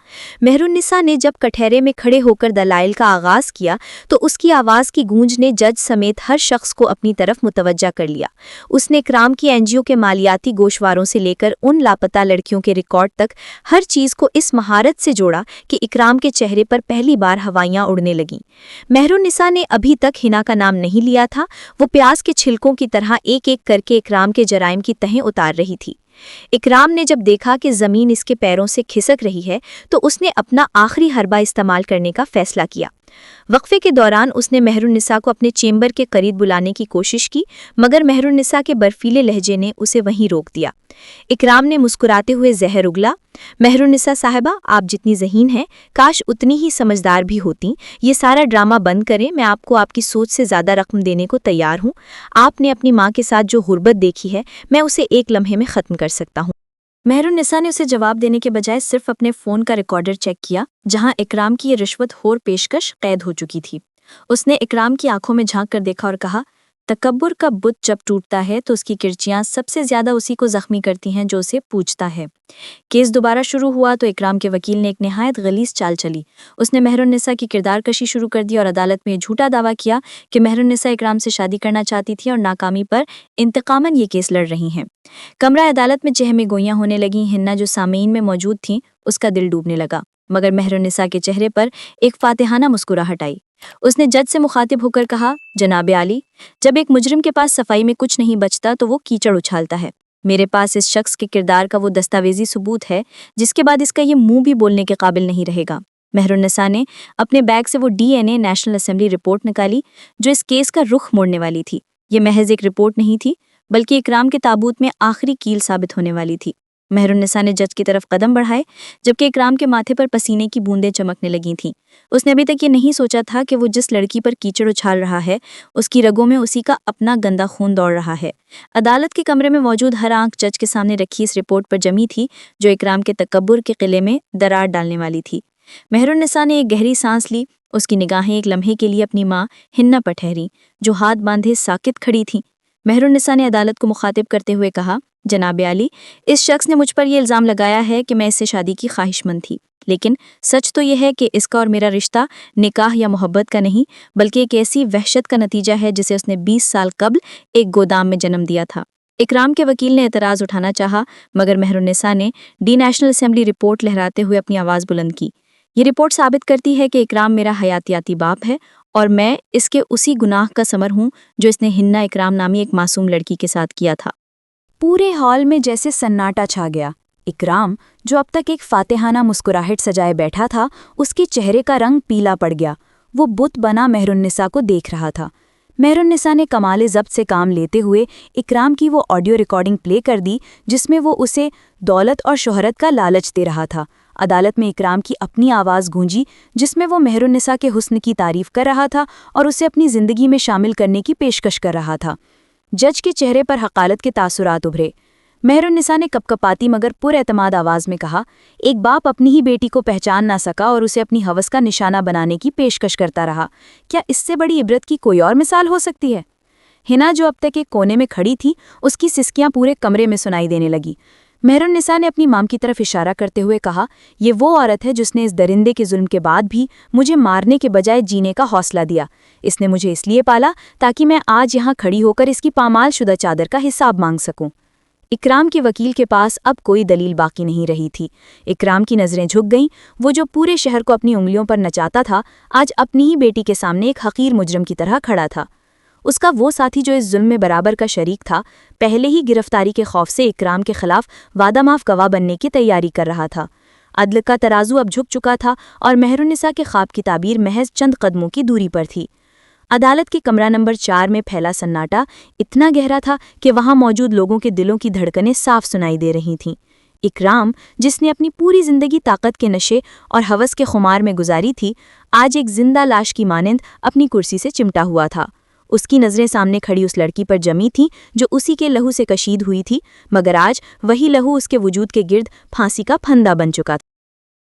महरुन्निसा ने जब कटहरे में खड़े होकर दलाइल का आगाज़ किया तो उसकी आवाज़ की गूंज ने जज समेत हर शख्स को अपनी तरफ मुतवज्जा कर लिया। उसने इकराम की एनजीओ के मालियाती गोशवारों से लेकर उन लापता लड़कियों के रिकॉर्ड तक हर चीज़ को इस महारत से जोड़ा कि इकराम के चेहरे पर पहली बार हवाइयाँ उड़ने लगीं। महरुन्निसा ने अभी तक हिना का नाम नहीं लिया था। वो प्याज के छिलकों की तरह एक एक करके इकराम के जराइम की तहें उतार रही थी। इकराम ने जब देखा कि ज़मीन इसके पैरों से खिसक रही है तो उसने अपना आखिरी हरबा इस्तेमाल करने का फैसला किया। वक्फे के दौरान उसने महरुन्निसा को अपने चेंबर के करीब बुलाने की कोशिश की, मगर महरुन्निसा के बर्फीले लहजे ने उसे वहीं रोक दिया। इकराम ने मुस्कुराते हुए जहर उगला, महरुन्निसा साहिबा, आप जितनी ज़हीन हैं, काश उतनी ही समझदार भी होती। ये सारा ड्रामा बंद करें। मैं आपको आपकी सोच से ज़्यादा रकम देने को तैयार हूँ। आपने अपनी माँ के साथ जो गुर्बत देखी है, मैं उसे एक लम्हे में ख़त्म कर सकता हूँ। महरुन्निसा ने उसे जवाब देने के बजाय सिर्फ अपने फ़ोन का रिकॉर्डर चेक किया, जहां इकराम की ये रिश्वतखोर पेशकश कैद हो चुकी थी। उसने इकराम की आंखों में झांक कर देखा और कहा, तकब्बुर का बुत जब टूटता है तो उसकी किरचियां सबसे ज्यादा उसी को जख्मी करती हैं जो उसे पूछता है। केस दोबारा शुरू हुआ तो इकराम के वकील ने एक निहायत गलीज चाल चली। उसने मेहरुन्निसा की किरदार कशी शुरू कर दी और अदालत में झूठा दावा किया कि मेहरुन्निसा इकराम से शादी करना चाहती थी और नाकामी पर इंतकामन ये केस लड़ रही हैं। कमरा अदालत में चहमे गोइयां होने लगीं। हिन्ना जो सामीन में मौजूद थीं उसका दिल डूबने लगा, मगर मेहरुन्निसा के चेहरे पर एक फातिहाना मुस्कुराहट आई। उसने जज से मुखातिब होकर कहा, जनाब आली, जब एक मुजरिम के पास सफाई में कुछ नहीं बचता तो वो कीचड़ उछालता है। मेरे पास इस शख्स के किरदार का वो दस्तावेजी सबूत है जिसके बाद इसका ये मुंह भी बोलने के काबिल नहीं रहेगा। मेहरुन्निसा ने अपने बैग से वो DNA नेशनल असेंबली रिपोर्ट निकाली जो इस केस का रुख मोड़ने वाली थी। ये महज एक रिपोर्ट नहीं थी बल्कि इकराम के ताबूत में आखिरी कील साबित होने वाली थी। मेहरुन्निसा ने जज की तरफ कदम बढ़ाए जबकि इकराम के माथे पर पसीने की बूंदें चमकने लगी थीं। उसने अभी तक ये नहीं सोचा था कि वो जिस लड़की पर कीचड़ उछाल रहा है उसकी रगों में उसी का अपना गंदा खून दौड़ रहा है। अदालत के कमरे में मौजूद हर आंख जज के सामने रखी इस रिपोर्ट पर जमी थी जो इकराम के तकब्बुर के किले में दरार डालने वाली थी। मेहरुन्निसा ने एक गहरी सांस ली। उसकी निगाहें एक लम्हे के लिए अपनी माँ हिन्ना पर ठहरी जो हाथ बांधे साकित खड़ी थीं। मेहरुन्निसा ने अदालत को मुखातिब करते हुए कहा, जनाब आली, इस शख्स ने मुझ पर यह इल्ज़ाम लगाया है कि मैं इससे शादी की ख्वाहिशमंद थी, लेकिन सच तो यह है कि इसका और मेरा रिश्ता निकाह या मोहब्बत का नहीं बल्कि एक ऐसी वहशत का नतीजा है जिसे उसने 20 साल कबल एक गोदाम में जन्म दिया था। इकराम के वकील ने एतराज़ उठाना चाहा मगर मेहरुन्निसा ने नेशनल असेंबली रिपोर्ट लहराते हुए अपनी आवाज़ बुलंद की। ये रिपोर्ट साबित करती है कि इकराम मेरा हयातियाती बाप है और मैं इसके उसी गुनाह का समर हूँ जो इसने हिन्ना इकराम नामी एक मासूम लड़की के साथ किया था। पूरे हॉल में जैसे सन्नाटा छा गया। इकराम, जो अब तक एक फातिहाना मुस्कुराहट सजाए बैठा था, उसके चेहरे का रंग पीला पड़ गया। वो बुत बना मेहरुन्निसा को देख रहा था। मेहरुन्निसा ने कमाले ज़ब्त से काम लेते हुए इकराम की वो ऑडियो रिकॉर्डिंग प्ले कर दी जिसमें वो उसे दौलत और शोहरत का लालच दे रहा था। अदालत में इकराम की अपनी आवाज़ गूंजी जिसमें वो मेहरुन्निसा के हुस्न की तारीफ कर रहा था और उसे अपनी ज़िंदगी में शामिल करने की पेशकश कर रहा था। जज के चेहरे पर हकालत के तासुरात उभरे। मेहरुन्निसा ने कपकपाती मगर पुरएतमाद आवाज़ में कहा, एक बाप अपनी ही बेटी को पहचान ना सका और उसे अपनी हवस का निशाना बनाने की पेशकश करता रहा। क्या इससे बड़ी इबरत की कोई और मिसाल हो सकती है? हिना, जो अब तक एक कोने में खड़ी थी, उसकी सिसकियां पूरे कमरे में सुनाई देने लगी। मेहरुन्निसा ने अपनी माम की तरफ इशारा करते हुए कहा, ये वो औरत है जिसने इस दरिंदे के जुल्म के बाद भी मुझे मारने के बजाय जीने का हौसला दिया। इसने मुझे इसलिए पाला ताकि मैं आज यहाँ खड़ी होकर इसकी पामाल शुदा चादर का हिसाब मांग सकूं। इकराम के वकील के पास अब कोई दलील बाकी नहीं रही थी। इकराम की नज़रें झुक गईं। वो जो पूरे शहर को अपनी उंगलियों पर नचाता था, आज अपनी ही बेटी के सामने एक हकीर मुजरिम की तरह खड़ा था। उसका वो साथी जो इस जुल्म में बराबर का शरीक था, पहले ही गिरफ्तारी के खौफ से इकराम के खिलाफ वादामाफ गवाह बनने की तैयारी कर रहा था। अदल का तराजू अब झुक चुका था और मेहरुन्निसा के ख्वाब की ताबीर महज चंद कदमों की दूरी पर थी। अदालत के कमरा नंबर 4 में फैला सन्नाटा इतना गहरा था कि वहां मौजूद लोगों के दिलों की धड़कनें साफ सुनाई दे रही थीं। इकराम, जिसने अपनी पूरी जिंदगी ताकत के नशे और हवस के खुमार में गुजारी थी, आज एक जिंदा लाश की मानंद अपनी कुर्सी से चिमटा हुआ था। उसकी नज़रें सामने खड़ी उस लड़की पर जमी थीं जो उसी के लहू से कशीद हुई थी, मगर आज वही लहू उसके वजूद के गिर्द फांसी का फंदा बन चुका था।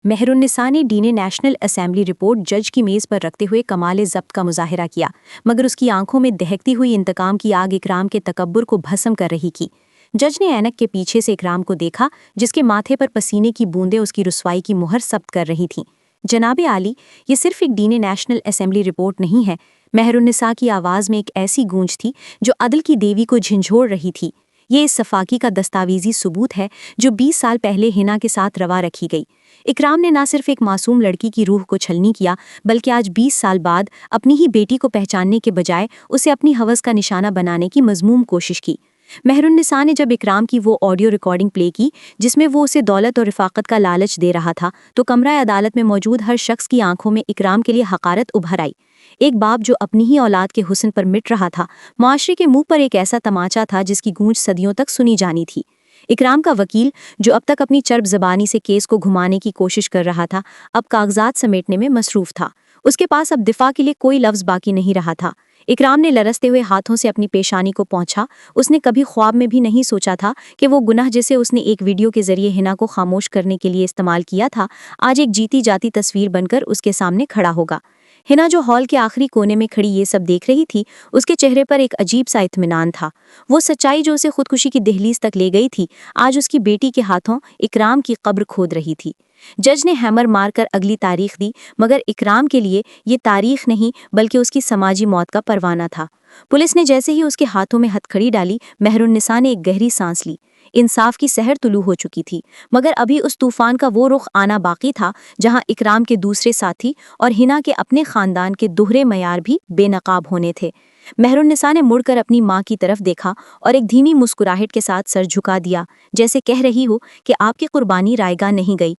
मेहरुन्निसा ने नेशनल असेंबली रिपोर्ट जज की मेज़ पर रखते हुए कमाले ज़ब्त का मुजाहिरा किया, मगर उसकी आंखों में दहकती हुई इंतकाम की आग इकराम के तकब्बुर को भस्म कर रही थी। जज ने ऐनक के पीछे से इकराम को देखा जिसके माथे पर पसीने की बूंदें उसकी रुसवाई की मुहर सब्त कर रही थीं। जनाबे आली, ये सिर्फ एक नेशनल असेंबली रिपोर्ट नहीं है। मेहरुन्निसा की आवाज़ में एक ऐसी गूंज थी जो अदल की देवी को झंझोड़ रही थी। ये इस सफाकी का दस्तावेजी सबूत है जो 20 साल पहले हिना के साथ रवा रखी गई। इकराम ने ना सिर्फ एक मासूम लड़की की रूह को छलनी किया बल्कि आज 20 साल बाद अपनी ही बेटी को पहचानने के बजाय उसे अपनी हवस का निशाना बनाने की मजमूम कोशिश की। मेहरुन्निसा ने जब इकराम की वो ऑडियो रिकॉर्डिंग प्ले की जिसमें वो उसे दौलत और रिफाकत का लालच दे रहा था, तो कमरा अदालत में मौजूद हर शख्स की आंखों में इकराम के लिए हकारत उभर आई। एक बाप जो अपनी ही औलाद के हुस्न पर मिट रहा था, मुआशरे के मुंह पर एक ऐसा तमाचा था जिसकी गूंज सदियों तक सुनी जानी थी। इकराम का वकील, जो अब तक अपनी चर्ब ज़बानी से केस को घुमाने की कोशिश कर रहा था, अब कागजात समेटने में मसरूफ था। उसके पास अब दिफा के लिए कोई लफ्ज़ बाकी नहीं रहा था। इकराम ने लरसते हुए हाथों से अपनी पेशानी को पोंछा। उसने कभी ख्वाब में भी नहीं सोचा था कि वो गुनाह जिसे उसने एक वीडियो के जरिए हिना को खामोश करने के लिए इस्तेमाल किया था, आज एक जीती जाती तस्वीर बनकर उसके सामने खड़ा होगा। हिना जो हॉल के आखिरी कोने में खड़ी ये सब देख रही थी, उसके चेहरे पर एक अजीब सा इत्मीनान था। वो सच्चाई जो उसे खुदकुशी की दहलीज तक ले गई थी, आज उसकी बेटी के हाथों इकराम की कब्र खोद रही थी। जज ने हैमर मारकर अगली तारीख दी, मगर इकराम के लिए ये तारीख नहीं बल्कि उसकी समाजी मौत का परवाना था। पुलिस ने जैसे ही उसके हाथों में हथकड़ी डाली, मेहरुन्निसा ने एक गहरी सांस ली। इंसाफ की सहर तुलू हो चुकी थी, मगर अभी उस तूफान का वो रुख आना बाकी था जहां इकराम के दूसरे साथी और हिना के अपने खानदान के दोहरे मयार भी बेनकाब होने थे। मेहरुन्निसा ने मुड़कर अपनी माँ की तरफ देखा और एक धीमी मुस्कुराहट के साथ सर झुका दिया, जैसे कह रही हो कि आपकी कुर्बानी रायगा नहीं गई।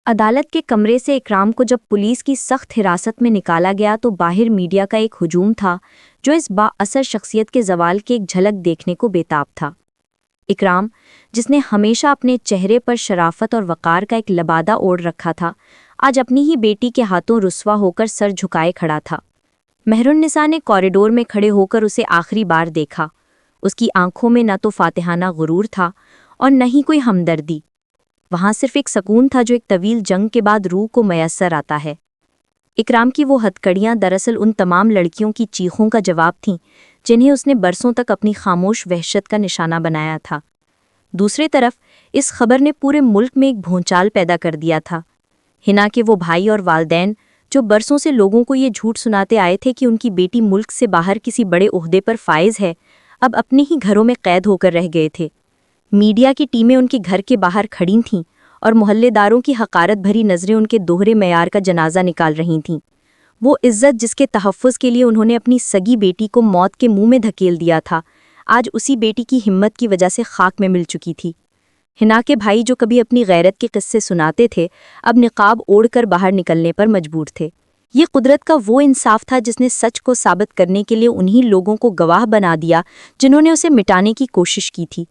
अदालत के कमरे से इकराम को जब पुलिस की सख्त हिरासत में निकाला गया तो बाहर मीडिया का एक हुजूम था जो इस बाअसर शख्सियत के जवाल की एक झलक देखने को बेताब था। इकराम, जिसने हमेशा अपने चेहरे पर शराफत और वक़ार का एक लबादा ओढ़ रखा था, आज अपनी ही बेटी के हाथों रुस्वा होकर सर झुकाए खड़ा था। मेहरुन्निसा ने कॉरिडोर में खड़े होकर उसे आखिरी बार देखा। उसकी आंखों में न तो फातिहाना गुरूर था और न ही कोई हमदर्दी। वहाँ सिर्फ एक सकून था जो एक तवील जंग के बाद रूह को मयस्सर आता है। इकराम की वो हथकड़ियाँ दरअसल उन तमाम लड़कियों की चीखों का जवाब थीं जिन्हें उसने बरसों तक अपनी खामोश वहशत का निशाना बनाया था। दूसरी तरफ इस खबर ने पूरे मुल्क में एक भूचाल पैदा कर दिया था। हिना के वो भाई और वालदैन जो बरसों से लोगों को ये झूठ सुनाते आए थे कि उनकी बेटी मुल्क से बाहर किसी बड़े ओहदे पर फाइज है, अब अपने ही घरों में कैद होकर रह गए थे। मीडिया की टीमें उनके घर के बाहर खड़ी थीं और मोहल्लेदारों की हकारत भरी नज़रें उनके दोहरे मयार का जनाजा निकाल रही थीं। वो इज्जत जिसके तहफ़्फ़ुज़ के लिए उन्होंने अपनी सगी बेटी को मौत के मुंह में धकेल दिया था, आज उसी बेटी की हिम्मत की वजह से खाक में मिल चुकी थी। हिना के भाई जो कभी अपनी गैरत के किस्से सुनाते थे, अब निकाब ओढ़कर बाहर निकलने पर मजबूर थे। ये कुदरत का वो इंसाफ था जिसने सच को साबित करने के लिए उन्हीं लोगों को गवाह बना दिया जिन्होंने उसे मिटाने की कोशिश की थी।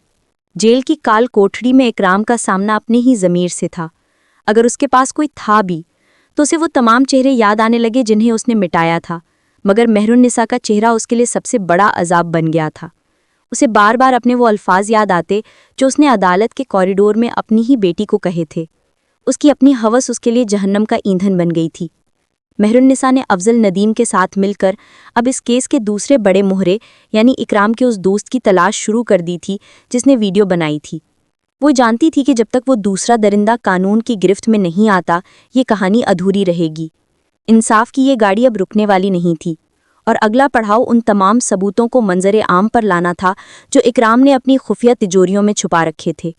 जेल की काल कोठड़ी में इकराम का सामना अपने ही ज़मीर से था। अगर उसके पास कोई था भी तो उसे वो तमाम चेहरे याद आने लगे जिन्हें उसने मिटाया था, मगर मेहरुन्निसा का चेहरा उसके लिए सबसे बड़ा अजाब बन गया था। उसे बार बार अपने वो अल्फाज याद आते जो उसने अदालत के कॉरिडोर में अपनी ही बेटी को कहे थे। उसकी अपनी हवस उसके लिए जहन्नम का ईंधन बन गई थी। मेहरुन्निसा ने अफजल नदीम के साथ मिलकर अब इस केस के दूसरे बड़े मोहरे यानी इकराम के उस दोस्त की तलाश शुरू कर दी थी जिसने वीडियो बनाई थी। वो जानती थी कि जब तक वो दूसरा दरिंदा कानून की गिरफ्त में नहीं आता, ये कहानी अधूरी रहेगी। इंसाफ की ये गाड़ी अब रुकने वाली नहीं थी और अगला पड़ाव उन तमाम सबूतों को मंजर आम पर लाना था जो इकराम ने अपनी खुफिया तिजोरियों में छुपा रखे थे।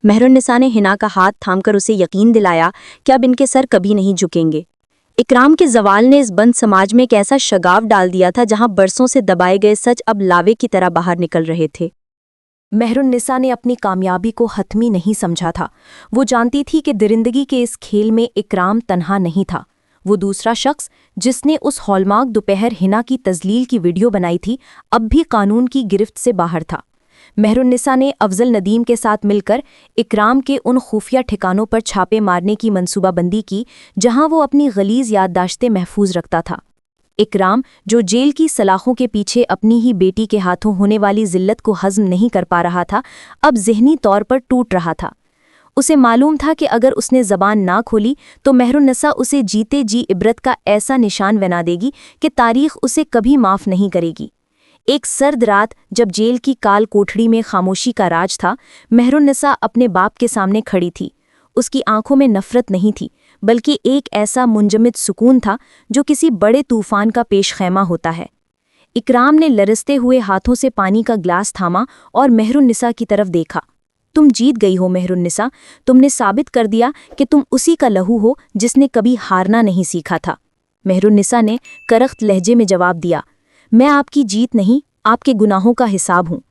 मेहरुन्निसा ने हिना का हाथ थामकर उसे यकीन दिलाया कि अब इनके सर कभी नहीं झुकेंगे। इकराम के जवाल ने इस बंद समाज में एक ऐसा शगाव डाल दिया था जहां बरसों से दबाए गए सच अब लावे की तरह बाहर निकल रहे थे। मेहरुन्निसा ने अपनी कामयाबी को हतमी नहीं समझा था। वो जानती थी कि दरिंदगी के इस खेल में इकराम तन्हा नहीं था। वो दूसरा शख्स जिसने उस हॉलमार्क दोपहर हिना की तजलील की वीडियो बनाई थी, अब भी कानून की गिरफ्त से बाहर था। मेहरुन्निसा ने अफजल नदीम के साथ मिलकर इकराम के उन खुफिया ठिकानों पर छापे मारने की मंसूबाबंदी की जहां वो अपनी गलीज याददाश्तें महफूज रखता था। इकराम, जो जेल की सलाखों के पीछे अपनी ही बेटी के हाथों होने वाली जिल्लत को हज़म नहीं कर पा रहा था, अब ज़हनी तौर पर टूट रहा था। उसे मालूम था कि अगर उसने ज़बान ना खोली तो मेहरुन्निसा उसे जीते जी इबरत का ऐसा निशान बना देगी कि तारीख उसे कभी माफ़ नहीं करेगी। एक सर्द रात जब जेल की काल कोठड़ी में खामोशी का राज था, मेहरुन्निसा अपने बाप के सामने खड़ी थी। उसकी आंखों में नफरत नहीं थी, बल्कि एक ऐसा मुंजमद सुकून था जो किसी बड़े तूफान का पेश खैमा होता है। इकराम ने लरसते हुए हाथों से पानी का ग्लास थामा और मेहरुन्निसा की तरफ देखा। तुम जीत गई हो मेहरुन्निसा, तुमने साबित कर दिया कि तुम उसी का लहू हो जिसने कभी हारना नहीं सीखा था। मेहरुन्निसा ने करख्त लहजे में जवाब दिया, मैं आपकी जीत नहीं, आपके गुनाहों का हिसाब हूँ।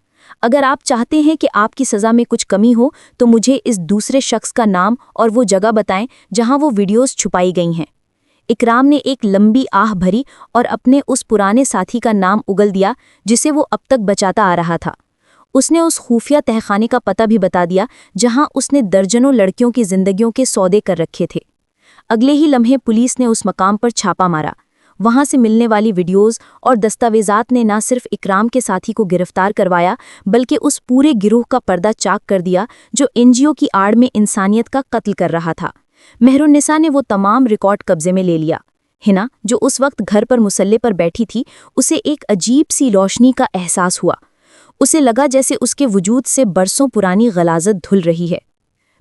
अगर आप चाहते हैं कि आपकी सज़ा में कुछ कमी हो तो मुझे इस दूसरे शख्स का नाम और वो जगह बताएं जहां वो वीडियोस छुपाई गई हैं। इकराम ने एक लंबी आह भरी और अपने उस पुराने साथी का नाम उगल दिया जिसे वो अब तक बचाता आ रहा था। उसने उस खुफिया तहखाने का पता भी बता दिया जहां उसने दर्जनों लड़कियों की जिंदगियों के सौदे कर रखे थे। अगले ही लम्हे पुलिस ने उस मकाम पर छापा मारा। वहां से मिलने वाली वीडियोस और दस्तावेजात ने न सिर्फ इकराम के साथी को गिरफ्तार करवाया बल्कि उस पूरे गिरोह का पर्दा चाक कर दिया जो एनजीओ की आड़ में इंसानियत का कत्ल कर रहा था। मेहरुन्निसा ने वो तमाम रिकॉर्ड कब्जे में ले लिया। हिना, जो उस वक्त घर पर मुसल्ले पर बैठी थी, उसे एक अजीब सी रोशनी का एहसास हुआ। उसे लगा जैसे उसके वजूद से बरसों पुरानी गलाजत धुल रही है।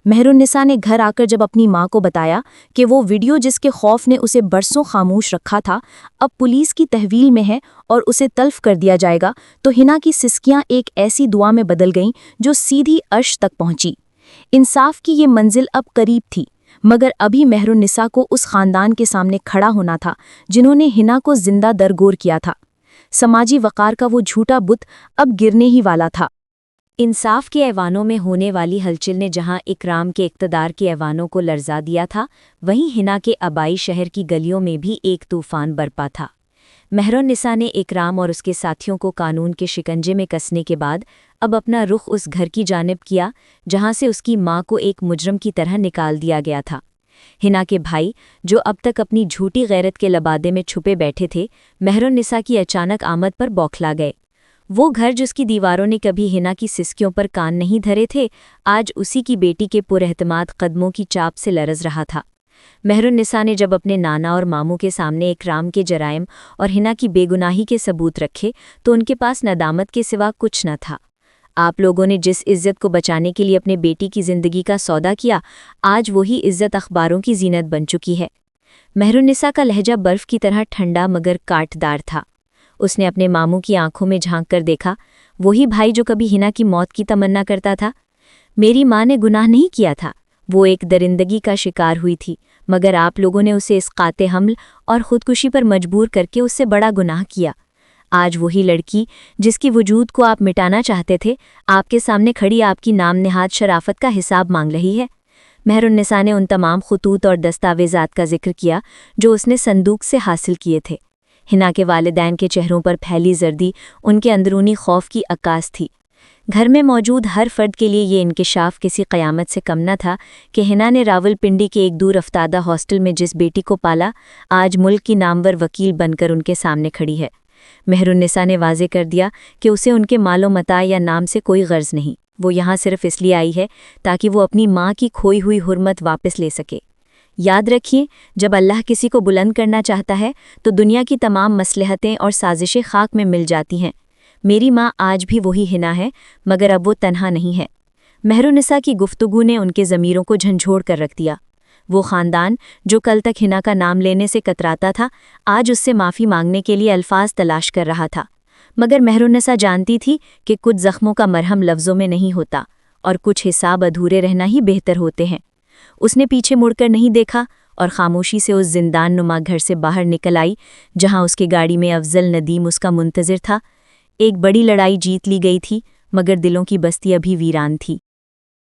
मेहरुन्निसा ने घर आकर जब अपनी माँ को बताया कि वो वीडियो जिसके खौफ ने उसे बरसों खामोश रखा था, अब पुलिस की तहवील में है और उसे तल्फ कर दिया जाएगा, तो हिना की सिसकियाँ एक ऐसी दुआ में बदल गईं जो सीधी अर्श तक पहुंची। इंसाफ की ये मंजिल अब करीब थी, मगर अभी मेहरुन्निसा को उस खानदान के सामने खड़ा होना था जिन्होंने हिना को जिंदा दरगोर किया था। समाजी वक़ार का वो झूठा बुत अब गिरने ही वाला था। इंसाफ के ऐवानों में होने वाली हलचल ने जहां इकराम के इक़्तिदार के ऐवानों को लर्जा दिया था, वहीं हिना के आबाई शहर की गलियों में भी एक तूफान बरपा था। मेहरुन्निसा ने इकराम और उसके साथियों को कानून के शिकंजे में कसने के बाद अब अपना रुख उस घर की जानिब किया जहां से उसकी माँ को एक मुजरम की तरह निकाल दिया गया था। हिना के भाई, जो अब तक अपनी झूठी गैरत के लबादे में छुपे बैठे थे, मेहरुन्निसा की अचानक आमद पर बौखला गए। वो घर जिसकी दीवारों ने कभी हिना की सिसकियों पर कान नहीं धरे थे, आज उसी की बेटी के पुरएहतमाद कदमों की चाप से लरज़ रहा था। मेहरुन्निसा ने जब अपने नाना और मामू के सामने इकराम के जराइम और हिना की बेगुनाही के सबूत रखे तो उनके पास नदामत के सिवा कुछ न था। आप लोगों ने जिस इज्जत को बचाने के लिए अपने बेटी की जिंदगी का सौदा किया, आज वही इज्जत अखबारों की जीनत बन चुकी है। मेहरुन्निसा का लहजा बर्फ की तरह ठंडा मगर काटदार था। उसने अपने मामू की आंखों में झांक कर देखा, वही भाई जो कभी हिना की मौत की तमन्ना करता था। मेरी माँ ने गुनाह नहीं किया था, वो एक दरिंदगी का शिकार हुई थी, मगर आप लोगों ने उसे इस काते हमल और खुदकुशी पर मजबूर करके उससे बड़ा गुनाह किया। आज वही लड़की जिसकी वजूद को आप मिटाना चाहते थे, आपके सामने खड़ी आपकी नाम नेहाद शराफत का हिसाब मांग रही है। मेहरुन्निसा ने उन तमाम खतूत और दस्तावेज़ात का जिक्र किया जो उसने संदूक से हासिल किए थे। हिना के वालिदैन के चेहरों पर फैली जर्दी उनके अंदरूनी खौफ की अक्कास थी। घर में मौजूद हर फर्द के लिए ये इंकिशाफ किसी क़यामत से कम न था कि हिना ने रावलपिंडी के एक दूर अफ्तादा हॉस्टल में जिस बेटी को पाला, आज मुल्क की नामवर वकील बनकर उनके सामने खड़ी है। मेहरुन्निसा ने वाज़े कर दिया कि उसे उनके मालो मता या नाम से कोई गर्ज नहीं। वो यहाँ सिर्फ इसलिए आई है ताकि वो अपनी माँ की खोई हुई हुर्मत वापस ले सके। याद रखिए, जब अल्लाह किसी को बुलंद करना चाहता है तो दुनिया की तमाम मसलहतें और साजिशें खाक में मिल जाती हैं। मेरी माँ आज भी वही हिना है, मगर अब वो तन्हा नहीं है। मेहरुन्निसा की गुफ्तगू ने उनके ज़मीरों को झंझोड़ कर रख दिया। वो ख़ानदान जो कल तक हिना का नाम लेने से कतराता था, आज उससे माफ़ी मांगने के लिए अल्फाज तलाश कर रहा था। मगर मेहरुन्निसा जानती थी कि कुछ ज़ख्मों का मरहम लफ्ज़ों में नहीं होता और कुछ हिसाब अधूरे रहना ही बेहतर होते हैं। उसने पीछे मुड़कर नहीं देखा और खामोशी से उस जिंदान नुमा घर से बाहर निकल आई जहां उसकी गाड़ी में अफजल नदीम उसका मुंतज़िर था। एक बड़ी लड़ाई जीत ली गई थी, मगर दिलों की बस्ती अभी वीरान थी।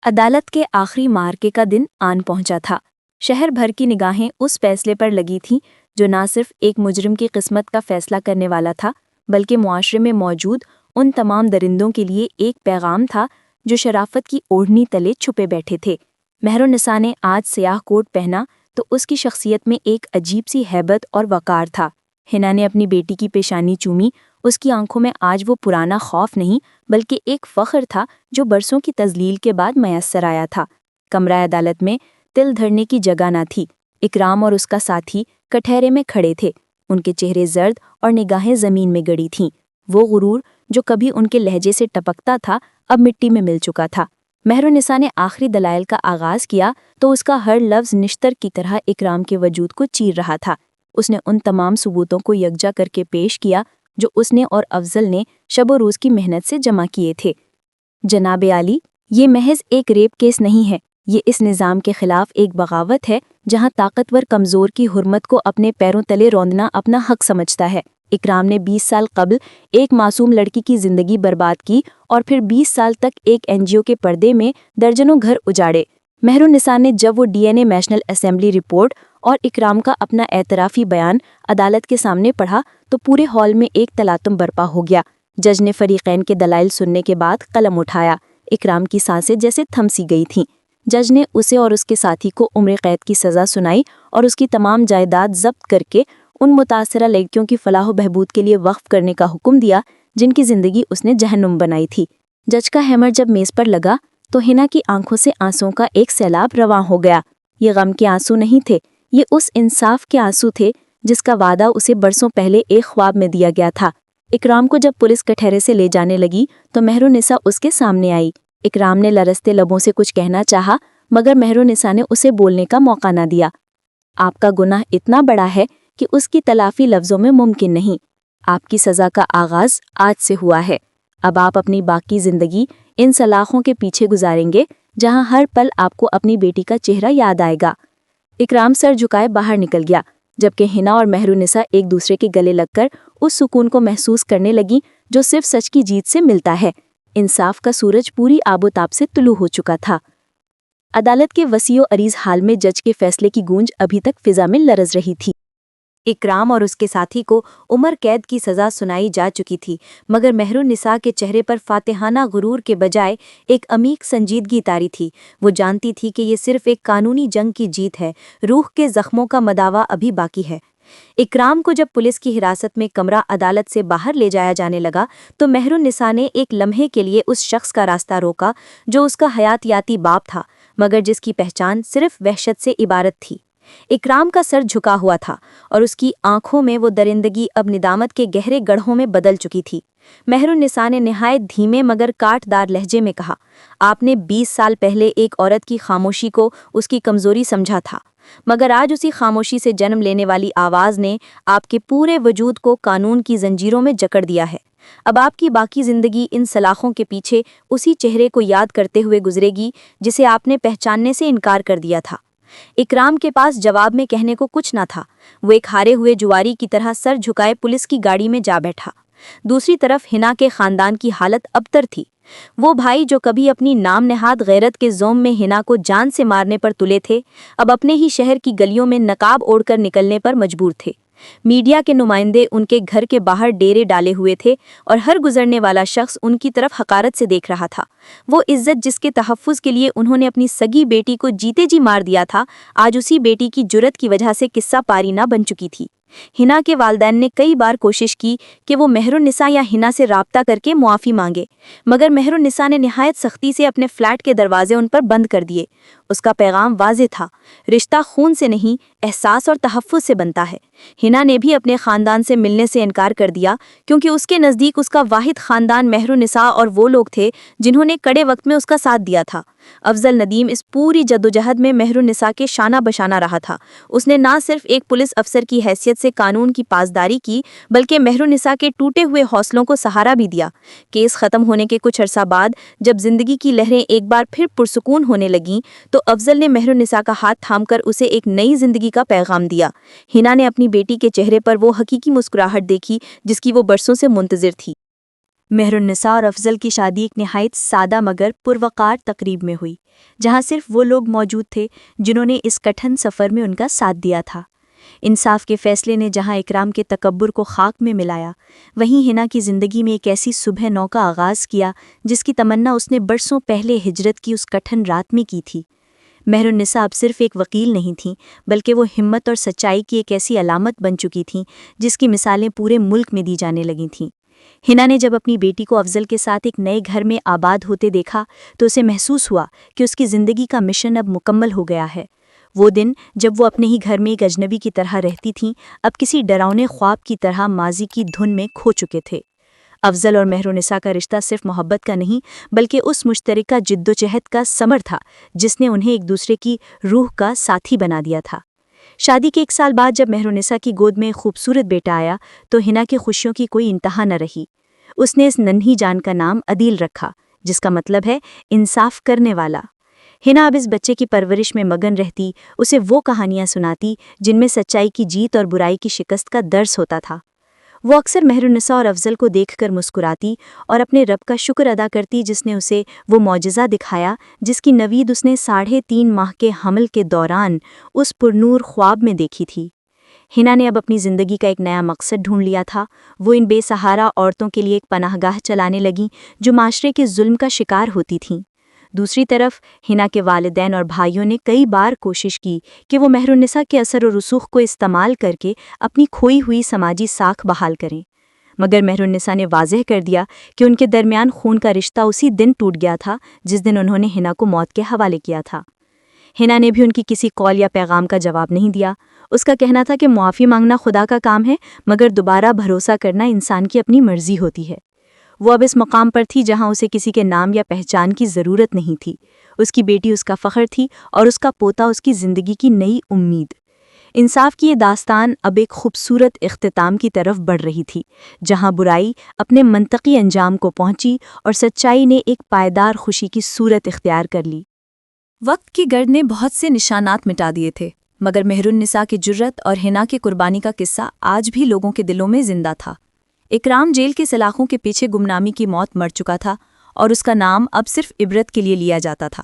अदालत के आखिरी मार्के का दिन आन पहुंचा था। शहर भर की निगाहें उस फैसले पर लगी थीं जो ना सिर्फ एक मुजरिम की किस्मत का फैसला करने वाला था, बल्कि मुआशरे में मौजूद उन तमाम दरिंदों के लिए एक पैगाम था जो शराफत की ओढ़नी तले छुपे बैठे थे। मेहरुन्निसा ने आज सियाह कोट पहना तो उसकी शख्सियत में एक अजीब सी हैबत और वक़ार था। हिना ने अपनी बेटी की पेशानी चूमी। उसकी आंखों में आज वो पुराना खौफ नहीं, बल्कि एक फ़ख्र था जो बरसों की तज़लील के बाद मयस्सर आया था। कमरा अदालत में तिल धरने की जगह न थी। इकराम और उसका साथी कटहरे में खड़े थे। उनके चेहरे जर्द और निगाहें ज़मीन में गड़ी थीं। वो गुरूर जो कभी उनके लहजे से टपकता था, अब मिट्टी में मिल चुका था। मेहरुन्निसा ने आखिरी दलाइल का आगाज़ किया तो उसका हर लफ्ज़ निश्तर की तरह इकराम के वजूद को चीर रहा था। उसने उन तमाम सबूतों को यकजा करके पेश किया जो उसने और अफजल ने शब रोज़ की मेहनत से जमा किए थे। जनाब आली, ये महज एक रेप केस नहीं है, ये इस निज़ाम के ख़िलाफ़ एक बगावत है जहाँ ताकतवर कमज़ोर की हुर्मत को अपने पैरों तले रौंदना अपना हक समझता है। इकराम ने 20 साल कबल एक मासूम लड़की की ज़िंदगी बर्बाद की और फिर 20 साल तक एक एनजीओ के पर्दे में दर्जनों घर उजाड़े। मेहरुन्निसा ने जब वो डीएनए नेशनल असेंबली रिपोर्ट और इकराम का अपना एतराफ़ी बयान अदालत के सामने पढ़ा तो पूरे हॉल में एक तलातुम बर्पा हो गया। जज ने फरीक़ैन के दलाइल सुनने के बाद कलम उठाया। इकराम की सांसें जैसे थम सी गई थीं। जज ने उसे और उसके साथी को उम्र कैद की सज़ा सुनाई और उसकी तमाम जायदाद जब्त करके उन मुतासरा लड़कियों की फलाह बहबूद के लिए वक्फ करने का हुक्म दिया जिनकी ज़िंदगी उसने जहन्नुम बनाई थी। जज का हैमर जब मेज़ पर लगा तो हिना की आंखों से आंसुओं का एक सैलाब रवां हो गया। ये गम के आंसू नहीं थे, ये उस इंसाफ के आंसू थे جس کا وعدہ اسے برسوں پہلے ایک خواب میں دیا گیا تھا۔ اکرام کو جب پولیس کٹہرے سے لے جانے لگی تو مہرالنساء اس کے سامنے آئی۔ اکرام نے لرزتے لبوں سے کچھ کہنا چاہا مگر مہرالنساء نے اسے بولنے کا موقع نہ دیا۔ آپ کا گناہ اتنا بڑا ہے کہ اس کی تلافی لفظوں میں ممکن نہیں۔ آپ کی سزا کا آغاز آج سے ہوا ہے۔ اب آپ اپنی باقی زندگی ان سلاخوں کے پیچھے گزاریں گے جہاں ہر پل آپ کو اپنی بیٹی کا چہرہ یاد آئے گا۔ اکرام سر جھکائے باہر نکل گیا، جبکہ حنا اور مہرالنساء ایک دوسرے کے گلے لگ کر اس سکون کو محسوس کرنے لگیں جو صرف سچ کی جیت سے ملتا ہے۔ انصاف کا سورج پوری آب و تاب سے طلوع ہو چکا تھا۔ عدالت کے وسیع و عریض حال میں جج کے فیصلے کی گونج ابھی تک فضا میں لرز رہی تھی۔ اکرام اور اس کے ساتھی کو عمر قید کی سزا سنائی جا چکی تھی، مگر مہرالنساء کے چہرے پر فاتحانہ غرور کے بجائے ایک عمیق سنجیدگی طاری تھی۔ وہ جانتی تھی کہ یہ صرف ایک قانونی جنگ کی جیت ہے، روح کے زخموں کا مداوا ابھی باقی ہے۔ اکرام کو جب پولیس کی حراست میں کمرہ عدالت سے باہر لے جایا جانے لگا تو مہرالنساء نے ایک لمحے کے لیے اس شخص کا راستہ روکا جو اس کا حیاتیاتی باپ تھا، مگر جس کی پہچان صرف وحشت سے عبارت تھی۔ اکرام کا سر جھکا ہوا تھا اور اس کی آنکھوں میں وہ درندگی اب ندامت کے گہرے گڑھوں میں بدل چکی تھی۔ مہرالنساء نے نہایت دھیمے مگر کاٹ دار لہجے میں کہا، آپ نے 20 سال پہلے ایک عورت کی خاموشی کو اس کی کمزوری سمجھا تھا، مگر آج اسی خاموشی سے جنم لینے والی آواز نے آپ کے پورے وجود کو قانون کی زنجیروں میں جکڑ دیا ہے۔ اب آپ کی باقی زندگی ان سلاخوں کے پیچھے اسی چہرے کو یاد کرتے ہوئے گزرے گی جسے آپ نے پہچاننے سے انکار کر دیا تھا۔ اکرام کے پاس جواب میں کہنے کو کچھ نہ تھا۔ وہ ایک ہارے ہوئے جواری کی طرح سر جھکائے پولیس کی گاڑی میں جا بیٹھا۔ دوسری طرف حنا کے خاندان کی حالت ابتر تھی۔ وہ بھائی جو کبھی اپنی نام نہاد غیرت کے زوم میں حنا کو جان سے مارنے پر تلے تھے، اب اپنے ہی شہر کی گلیوں میں نقاب اوڑھ کر نکلنے پر مجبور تھے۔ میڈیا کے نمائندے ان کے گھر کے باہر ڈیرے ڈالے ہوئے تھے اور ہر گزرنے والا شخص ان کی طرف حقارت سے دیکھ رہا تھا۔ وہ عزت جس کے تحفظ کے لیے انہوں نے اپنی سگی بیٹی کو جیتے جی مار دیا تھا، آج اسی بیٹی کی جرت کی وجہ سے قصہ پاری نہ بن چکی تھی۔ حنا کے والدین نے کئی بار کوشش کی کہ وہ مہرالنساء یا حنا سے رابطہ کر کے معافی مانگے، مگر مہرالنساء نے نہایت سختی سے اپنے فلیٹ کے دروازے ان پر بند کر دیے۔ اس کا پیغام واضح تھا، رشتہ خون سے نہیں، احساس اور تحفظ سے بنتا ہے۔ حنا نے بھی اپنے خاندان سے ملنے سے انکار کر دیا کیونکہ اس کے نزدیک اس کا واحد خاندان مہرالنساء اور وہ لوگ تھے جنہوں نے کڑے وقت میں اس کا ساتھ دیا تھا۔ افضل ندیم اس پوری جدوجہد میں مہرالنساء کے شانہ بشانہ رہا تھا۔ اس نے نہ صرف ایک پولیس افسر کی حیثیت سے قانون کی پاسداری کی بلکہ مہرالنساء کے ٹوٹے ہوئے حوصلوں کو سہارا بھی دیا۔ کیس ختم ہونے کے کچھ عرصہ بعد جب زندگی کی لہریں ایک بار پھر پرسکون ہونے لگیں تو افضل نے مہرالنساء کا ہاتھ تھام کر اسے ایک نئی زندگی کا پیغام دیا۔ حنا نے اپنی بیٹی کے چہرے پر وہ حقیقی مسکراہٹ دیکھی جس کی وہ برسوں سے منتظر تھی۔ مہرالنساء اور افضل کی شادی ایک نہایت سادہ مگر پروقار تقریب میں ہوئی، جہاں صرف وہ لوگ موجود تھے جنہوں نے اس کٹھن سفر میں ان کا ساتھ دیا تھا۔ انصاف کے فیصلے نے جہاں اکرام کے تکبر کو خاک میں ملایا، وہیں حنا کی زندگی میں ایک ایسی صبح نو کا آغاز کیا جس کی تمنا اس نے برسوں پہلے ہجرت کی اس کٹھن رات میں کی تھی۔ مہرالنساء اب صرف ایک وکیل نہیں تھیں بلکہ وہ ہمت اور سچائی کی ایک ایسی علامت بن چکی تھیں جس کی مثالیں پورے ملک میں دی جانے لگی تھیں۔ حنا نے جب اپنی بیٹی کو افضل کے ساتھ ایک نئے گھر میں آباد ہوتے دیکھا تو اسے محسوس ہوا کہ اس کی زندگی کا مشن اب مکمل ہو گیا ہے۔ وہ دن جب وہ اپنے ہی گھر میں ایک اجنبی کی طرح رہتی تھیں اب کسی ڈراؤنے خواب کی طرح ماضی کی دھن میں کھو چکے تھے۔ افضل اور مہرالنساء کا رشتہ صرف محبت کا نہیں بلکہ اس مشترکہ جدوجہد کا ثمر تھا جس نے انہیں ایک دوسرے کی روح کا ساتھی بنا دیا تھا۔ شادی کے 1 سال بعد جب مہرالنساء کی گود میں ایک خوبصورت بیٹا آیا تو حنا کی خوشیوں کی کوئی انتہا نہ رہی۔ اس نے اس ننھی جان کا نام عدیل رکھا جس کا مطلب ہے انصاف کرنے والا۔ حنا اب اس بچے کی پرورش میں مگن رہتی، اسے وہ کہانیاں سناتی جن میں سچائی کی جیت اور برائی کی شکست کا درس ہوتا تھا۔ وہ اکثر مہرالنساء اور افضل کو دیکھ کر مسکراتی اور اپنے رب کا شکر ادا کرتی جس نے اسے وہ معجزہ دکھایا جس کی نوید اس نے 3.5 ماہ کے حمل کے دوران اس پرنور خواب میں دیکھی تھی۔ حنا نے اب اپنی زندگی کا ایک نیا مقصد ڈھونڈ لیا تھا۔ وہ ان بے سہارا عورتوں کے لیے ایک پناہ گاہ چلانے لگیں جو معاشرے کے ظلم کا شکار ہوتی تھیں۔ دوسری طرف حنا کے والدین اور بھائیوں نے کئی بار کوشش کی کہ وہ مہرالنساء کے اثر و رسوخ کو استعمال کر کے اپنی کھوئی ہوئی سماجی ساکھ بحال کریں، مگر مہرالنساء نے واضح کر دیا کہ ان کے درمیان خون کا رشتہ اسی دن ٹوٹ گیا تھا جس دن انہوں نے حنا کو موت کے حوالے کیا تھا۔ حنا نے بھی ان کی کسی قول یا پیغام کا جواب نہیں دیا۔ اس کا کہنا تھا کہ معافی مانگنا خدا کا کام ہے، مگر دوبارہ بھروسہ کرنا انسان کی اپنی مرضی ہوتی ہے۔ وہ اب اس مقام پر تھی جہاں اسے کسی کے نام یا پہچان کی ضرورت نہیں تھی۔ اس کی بیٹی اس کا فخر تھی اور اس کا پوتا اس کی زندگی کی نئی امید۔ انصاف کی یہ داستان اب ایک خوبصورت اختتام کی طرف بڑھ رہی تھی، جہاں برائی اپنے منطقی انجام کو پہنچی اور سچائی نے ایک پائیدار خوشی کی صورت اختیار کر لی۔ وقت کی گرد نے بہت سے نشانات مٹا دیے تھے، مگر مہر النساء کی جرت اور حنا کی قربانی کا قصہ آج بھی لوگوں کے دلوں میں زندہ تھا۔ اکرام جیل کے سلاخوں کے پیچھے گمنامی کی موت مر چکا تھا اور اس کا نام اب صرف عبرت کے لیے لیا جاتا تھا۔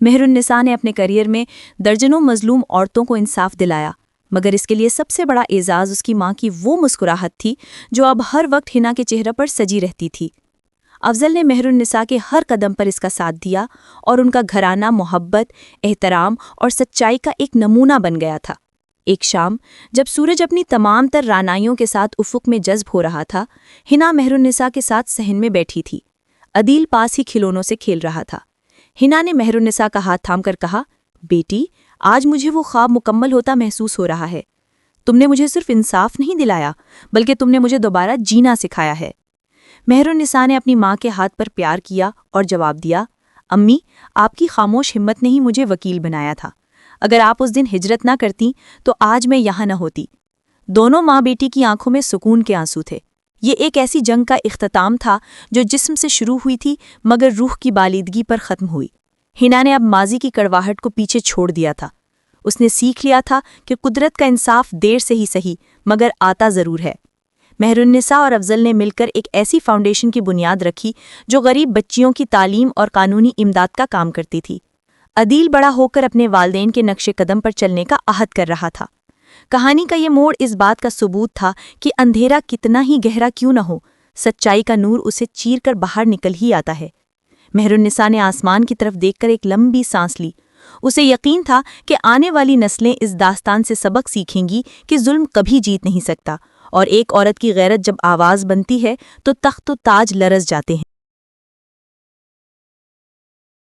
مہر النساء نے اپنے کیریئر میں درجنوں مظلوم عورتوں کو انصاف دلایا، مگر اس کے لیے سب سے بڑا اعزاز اس کی ماں کی وہ مسکراہٹ تھی جو اب ہر وقت حنا کے چہرے پر سجی رہتی تھی۔ افضل نے مہر النساء کے ہر قدم پر اس کا ساتھ دیا اور ان کا گھرانہ محبت، احترام اور سچائی کا ایک نمونہ بن گیا تھا۔ ایک شام جب سورج اپنی تمام تر رعنائیوں کے ساتھ افق میں جذب ہو رہا تھا، حنا مہر النساء کے ساتھ صحن میں بیٹھی تھی۔ عدیل پاس ہی کھلونوں سے کھیل رہا تھا۔ حنا نے مہر النساء کا ہاتھ تھام کر کہا، بیٹی، آج مجھے وہ خواب مکمل ہوتا محسوس ہو رہا ہے۔ تم نے مجھے صرف انصاف نہیں دلایا، بلکہ تم نے مجھے دوبارہ جینا سکھایا ہے۔ مہر النساء نے اپنی ماں کے ہاتھ پر پیار کیا اور جواب دیا، امی، آپ کی خاموش ہمت نے ہی مجھے وکیل بنایا تھا۔ اگر آپ اس دن ہجرت نہ کرتی تو آج میں یہاں نہ ہوتی۔ دونوں ماں بیٹی کی آنکھوں میں سکون کے آنسو تھے۔ یہ ایک ایسی جنگ کا اختتام تھا جو جسم سے شروع ہوئی تھی مگر روح کی بالیدگی پر ختم ہوئی۔ حنا نے اب ماضی کی کڑواہٹ کو پیچھے چھوڑ دیا تھا۔ اس نے سیکھ لیا تھا کہ قدرت کا انصاف دیر سے ہی صحیح مگر آتا ضرور ہے۔ مہر النساء اور افضل نے مل کر ایک ایسی فاؤنڈیشن کی بنیاد رکھی جو غریب بچیوں کی تعلیم اور قانونی امداد کا کام کرتی تھی۔ عدیل بڑا ہو کر اپنے والدین کے نقش قدم پر چلنے کا عہد کر رہا تھا۔ کہانی کا یہ موڑ اس بات کا ثبوت تھا کہ اندھیرا کتنا ہی گہرا کیوں نہ ہو، سچائی کا نور اسے چیر کر باہر نکل ہی آتا ہے۔ مہر النساء نے آسمان کی طرف دیکھ کر ایک لمبی سانس لی۔ اسے یقین تھا کہ آنے والی نسلیں اس داستان سے سبق سیکھیں گی کہ ظلم کبھی جیت نہیں سکتا، اور ایک عورت کی غیرت جب آواز بنتی ہے تو تخت و تاج لرز جاتے ہیں۔